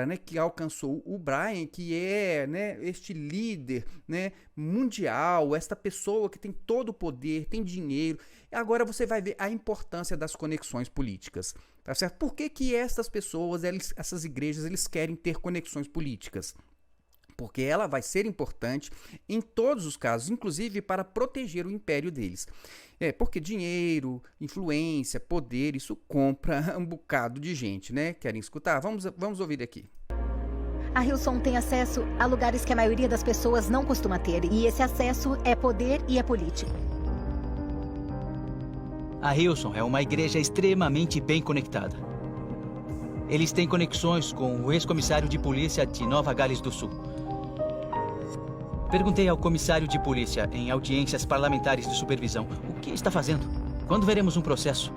né, que alcançou o Brian, que é, né, este líder, né, mundial, esta pessoa que tem todo o poder, tem dinheiro, agora você vai ver a importância das conexões políticas. Tá certo? Por que essas pessoas, essas igrejas, eles querem ter conexões políticas? Porque ela vai ser importante em todos os casos, inclusive para proteger o império deles. Porque dinheiro, influência, poder, isso compra um bocado de gente, né? Querem escutar? Vamos ouvir aqui. A Hillsong tem acesso a lugares que a maioria das pessoas não costuma ter, e esse acesso é poder e é político. A Hillsong é uma igreja extremamente bem conectada. Eles têm conexões com o ex-comissário de polícia de Nova Gales do Sul. Perguntei ao comissário de polícia em audiências parlamentares de supervisão o que está fazendo, quando veremos um processo.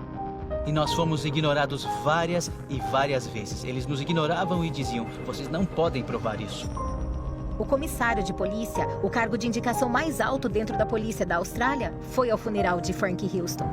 E nós fomos ignorados várias e várias vezes. Eles nos ignoravam e diziam, vocês não podem provar isso. O comissário de polícia, o cargo de indicação mais alto dentro da polícia da Austrália, foi ao funeral de Frank Houston.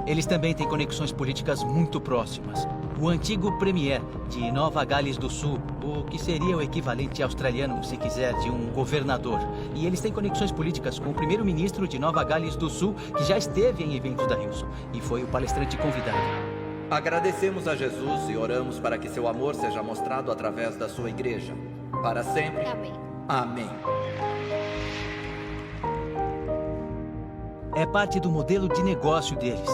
Eles também têm conexões políticas muito próximas. O antigo premier de Nova Gales do Sul, o que seria o equivalente australiano, se quiser, de um governador. E eles têm conexões políticas com o primeiro-ministro de Nova Gales do Sul, que já esteve em eventos da Hillsong e foi o palestrante convidado. Agradecemos a Jesus e oramos para que seu amor seja mostrado através da sua igreja. Para sempre. Amém. Amém. É parte do modelo de negócio deles.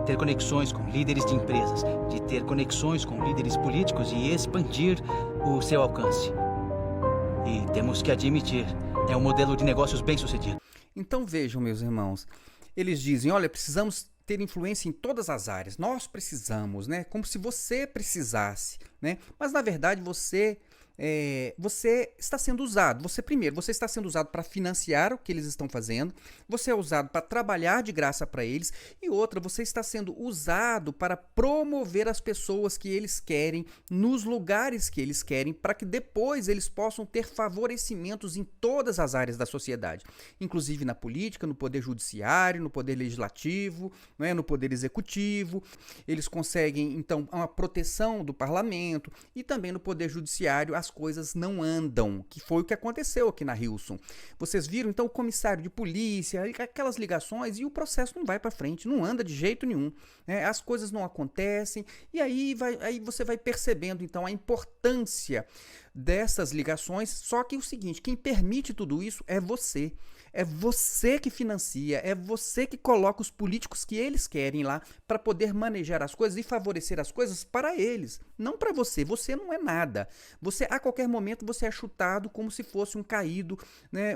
Ter conexões com líderes de empresas, de ter conexões com líderes políticos e expandir o seu alcance. E temos que admitir, é um modelo de negócios bem sucedido. Então vejam, meus irmãos, eles dizem, olha, precisamos ter influência em todas as áreas, nós precisamos, né? Como se você precisasse, né? Mas na verdade você está sendo usado. Você está sendo usado para financiar o que eles estão fazendo, você é usado para trabalhar de graça para eles, e outra, você está sendo usado para promover as pessoas que eles querem, nos lugares que eles querem, para que depois eles possam ter favorecimentos em todas as áreas da sociedade, inclusive na política, no poder judiciário, no poder legislativo, né, no poder executivo. Eles conseguem, então, uma proteção do parlamento e também no poder judiciário. As coisas não andam, que foi o que aconteceu aqui na Hillsong. Vocês viram, então, o comissário de polícia, aquelas ligações, e o processo não vai para frente, não anda de jeito nenhum, né? As coisas não acontecem, e aí você vai percebendo, então, a importância dessas ligações. Só que é o seguinte, quem permite tudo isso é você. É você que financia, é você que coloca os políticos que eles querem lá para poder manejar as coisas e favorecer as coisas para eles, não para você. Você não é nada. Você, a qualquer momento, você é chutado como se fosse um caído, né?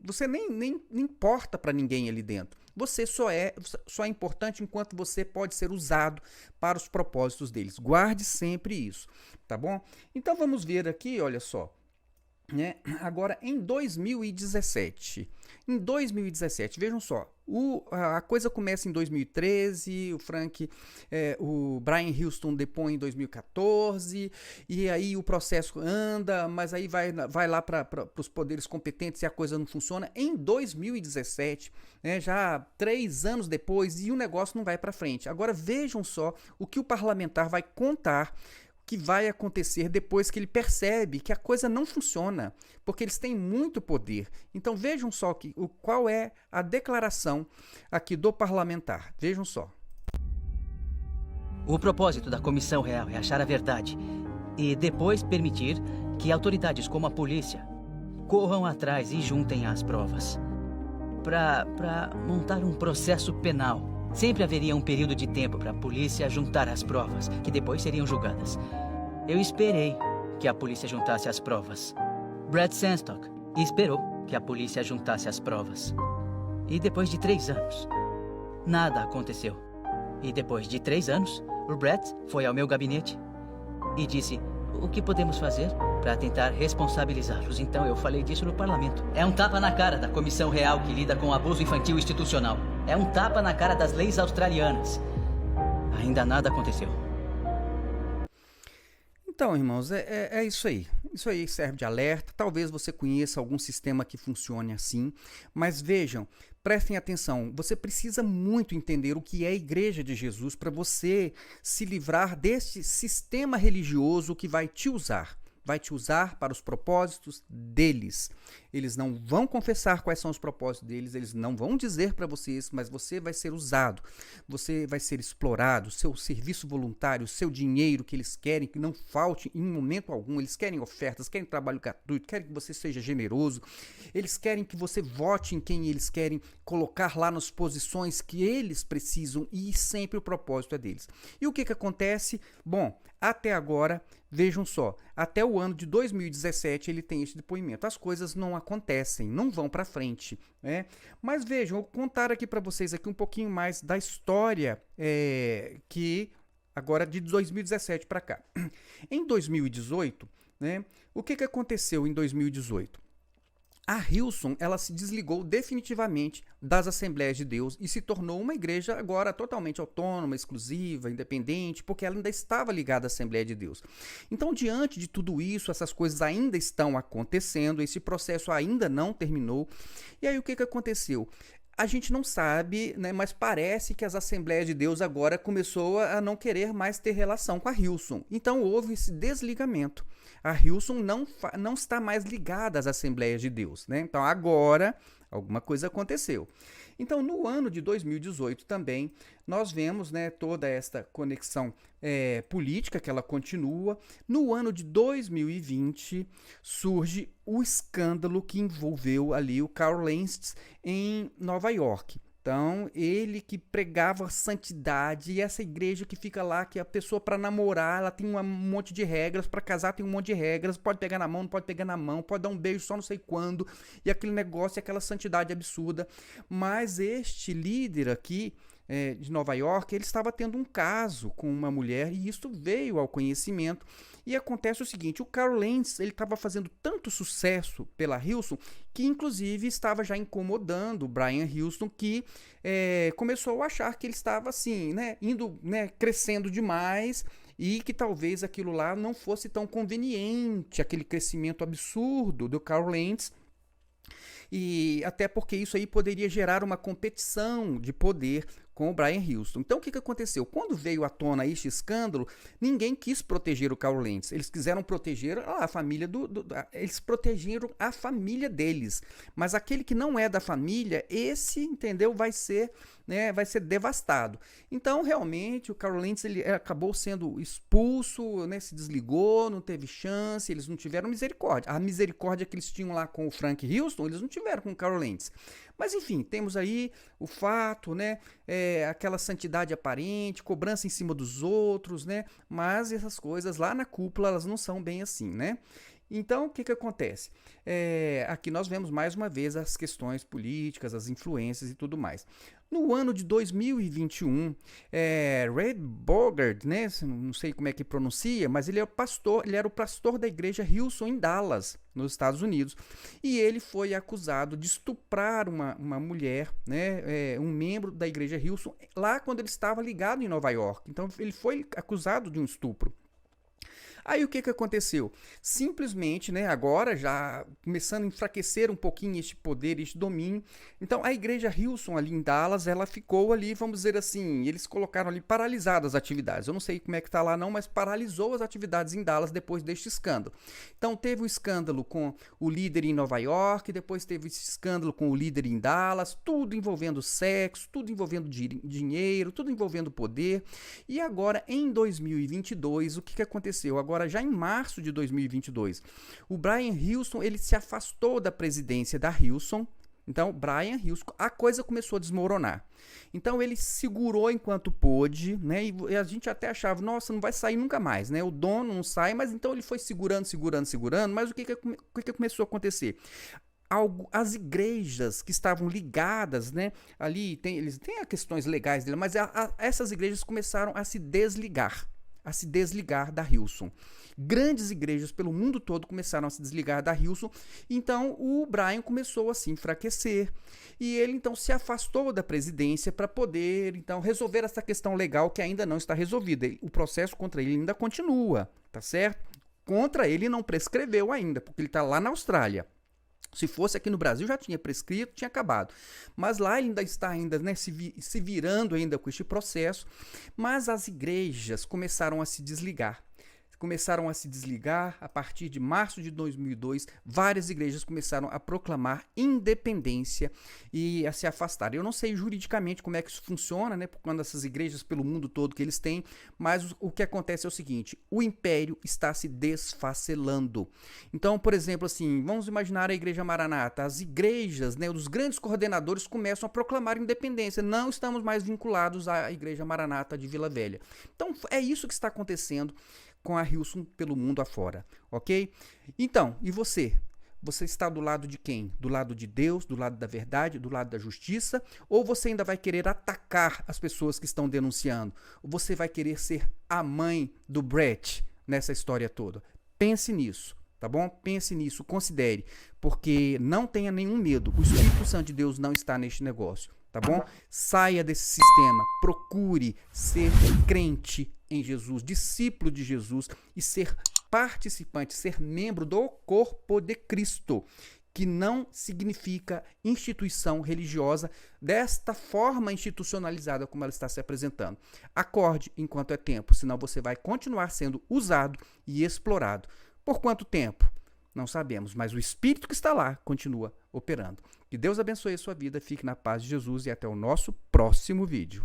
Você nem importa para ninguém ali dentro. Você só é importante enquanto você pode ser usado para os propósitos deles. Guarde sempre isso, tá bom? Então vamos ver aqui, olha só. né? Agora, em 2017, vejam só, a coisa começa em 2013, o Brian Houston depõe em 2014, e aí o processo anda, mas aí vai lá para os poderes competentes e a coisa não funciona. Em 2017, né, já 3 anos depois, e o negócio não vai para frente. Agora vejam só o que o parlamentar vai contar que vai acontecer depois que ele percebe que a coisa não funciona, porque eles têm muito poder. Então vejam só qual é a declaração aqui do parlamentar. Vejam só. O propósito da Comissão Real é achar a verdade e depois permitir que autoridades como a polícia corram atrás e juntem as provas. Para montar um processo penal, sempre haveria um período de tempo para a polícia juntar as provas, que depois seriam julgadas. Eu esperei que a polícia juntasse as provas. Brad Sandstock esperou que a polícia juntasse as provas. E depois de 3 anos, nada aconteceu. E depois de 3 anos, o Brad foi ao meu gabinete e disse: o que podemos fazer para tentar responsabilizá-los? Então eu falei disso no parlamento. É um tapa na cara da Comissão Real que lida com o abuso infantil institucional. É um tapa na cara das leis australianas. Ainda nada aconteceu. Então, irmãos, é isso aí. Isso aí serve de alerta. Talvez você conheça algum sistema que funcione assim, mas vejam, prestem atenção, você precisa muito entender o que é a Igreja de Jesus para você se livrar deste sistema religioso que vai te usar para os propósitos deles. Eles não vão confessar quais são os propósitos deles, eles não vão dizer para vocês, mas você vai ser usado, você vai ser explorado, seu serviço voluntário, seu dinheiro que eles querem que não falte em momento algum, eles querem ofertas, querem trabalho gratuito, querem que você seja generoso, eles querem que você vote em quem eles querem colocar lá nas posições que eles precisam e sempre o propósito é deles. E o que acontece? Bom, até agora, vejam só, até o ano de 2017 ele tem esse depoimento. As coisas não acontecem, não vão para frente, né? Mas vejam, eu vou contar aqui para vocês aqui um pouquinho mais da história que agora de 2017 para cá. Em 2018, né? O que aconteceu em 2018? A Hillsong, ela se desligou definitivamente das Assembleias de Deus e se tornou uma igreja agora totalmente autônoma, exclusiva, independente, porque ela ainda estava ligada à Assembleia de Deus. Então, diante de tudo isso, essas coisas ainda estão acontecendo, esse processo ainda não terminou. E aí, o que aconteceu? A gente não sabe, né, mas parece que as Assembleias de Deus agora começou a não querer mais ter relação com a Hillsong. Então, houve esse desligamento. A Hillsong não está mais ligada às Assembleias de Deus, né? Então agora alguma coisa aconteceu. Então no ano de 2018 também nós vemos, né, toda esta conexão política que ela continua. No ano de 2020 surge o escândalo que envolveu ali o Carl Lentz em Nova York. Então, ele que pregava santidade, e essa igreja que fica lá, que a pessoa para namorar, ela tem um monte de regras, para casar tem um monte de regras, pode pegar na mão, não pode pegar na mão, pode dar um beijo só não sei quando, e aquele negócio, aquela santidade absurda. Mas este líder aqui, de Nova York, ele estava tendo um caso com uma mulher, e isso veio ao conhecimento. E acontece o seguinte, o Carl Lentz, ele estava fazendo tanto sucesso pela Hillsong, que inclusive estava já incomodando o Brian Houston, que começou a achar que ele estava assim, né, indo, né, crescendo demais, e que talvez aquilo lá não fosse tão conveniente, aquele crescimento absurdo do Carl Lentz. E até porque isso aí poderia gerar uma competição de poder com o Brian Houston. Então o que aconteceu? Quando veio à tona este escândalo, ninguém quis proteger o Carl Lentz. Eles quiseram proteger a família eles protegeram a família deles. Mas aquele que não é da família, esse, entendeu, vai ser devastado. Então, realmente, o Carl Lentz ele acabou sendo expulso, né, se desligou, não teve chance, eles não tiveram misericórdia. A misericórdia que eles tinham lá com o Frank Houston, eles não tiveram com o Carl Lentz. Mas, enfim, temos aí o fato, né, aquela santidade aparente, cobrança em cima dos outros, né, mas essas coisas lá na cúpula, elas não são bem assim, né. Então, o que que acontece? Aqui nós vemos mais uma vez as questões políticas, as influências e tudo mais. No ano de 2021, Red Bogard, né, não sei como é que pronuncia, mas ele era o pastor da igreja Hillsong em Dallas, nos Estados Unidos, e ele foi acusado de estuprar uma mulher, né, um membro da igreja Hillsong, lá quando ele estava ligado em Nova York. Então, ele foi acusado de um estupro. Aí o que que aconteceu? Simplesmente, né, agora já começando a enfraquecer um pouquinho este poder, este domínio. Então a igreja Hillsong ali em Dallas, ela ficou ali, vamos dizer assim, eles colocaram ali paralisadas as atividades. Eu não sei como é que tá lá não, mas paralisou as atividades em Dallas depois deste escândalo. Então teve um escândalo com o líder em Nova York, depois teve esse escândalo com o líder em Dallas, tudo envolvendo sexo, tudo envolvendo dinheiro, tudo envolvendo poder. E agora em 2022, o que que aconteceu? Agora já em março de 2022, o Brian Hillsong, ele se afastou da presidência da Hillsong. Então, Brian Hillsong, a coisa começou a desmoronar. Então, ele segurou enquanto pôde, né? E a gente até achava, nossa, não vai sair nunca mais, né? O dono não sai, mas então ele foi segurando. Mas o que começou a acontecer? As igrejas que estavam ligadas, né? Ali, eles têm as questões legais dele, mas essas igrejas começaram a se desligar da Hillsong. Grandes igrejas pelo mundo todo começaram a se desligar da Hillsong, então o Brian começou a se enfraquecer, e ele então se afastou da presidência para poder então resolver essa questão legal que ainda não está resolvida. O processo contra ele ainda continua, tá certo? Contra ele não prescreveu ainda, porque ele está lá na Austrália. Se fosse aqui no Brasil, já tinha prescrito, tinha acabado. Mas lá ele ainda está né, se virando ainda com este processo. Mas as igrejas começaram a se desligar. A partir de março de 2002, várias igrejas começaram a proclamar independência e a se afastar. Eu não sei juridicamente como é que isso funciona, né, por quando essas igrejas pelo mundo todo que eles têm, mas o que acontece é o seguinte: o império está se desfacelando. Então, por exemplo, assim, vamos imaginar a Igreja Maranata. As igrejas, né, os grandes coordenadores começam a proclamar independência. Não estamos mais vinculados à Igreja Maranata de Vila Velha. Então, é isso que está acontecendo com a Hillsong pelo mundo afora, ok? Então, e você? Você está do lado de quem? Do lado de Deus, do lado da verdade, do lado da justiça? Ou você ainda vai querer atacar as pessoas que estão denunciando? Ou você vai querer ser a mãe do Brett nessa história toda? Pense nisso, tá bom? Pense nisso, considere, porque não tenha nenhum medo. O Espírito Santo de Deus não está neste negócio, tá bom? Saia desse sistema, procure ser crente em Jesus, discípulo de Jesus, e ser participante, ser membro do corpo de Cristo, que não significa instituição religiosa desta forma institucionalizada como ela está se apresentando. Acorde enquanto é tempo, senão você vai continuar sendo usado e explorado. Por quanto tempo? Não sabemos, mas o Espírito que está lá continua operando. Que Deus abençoe a sua vida, fique na paz de Jesus e até o nosso próximo vídeo.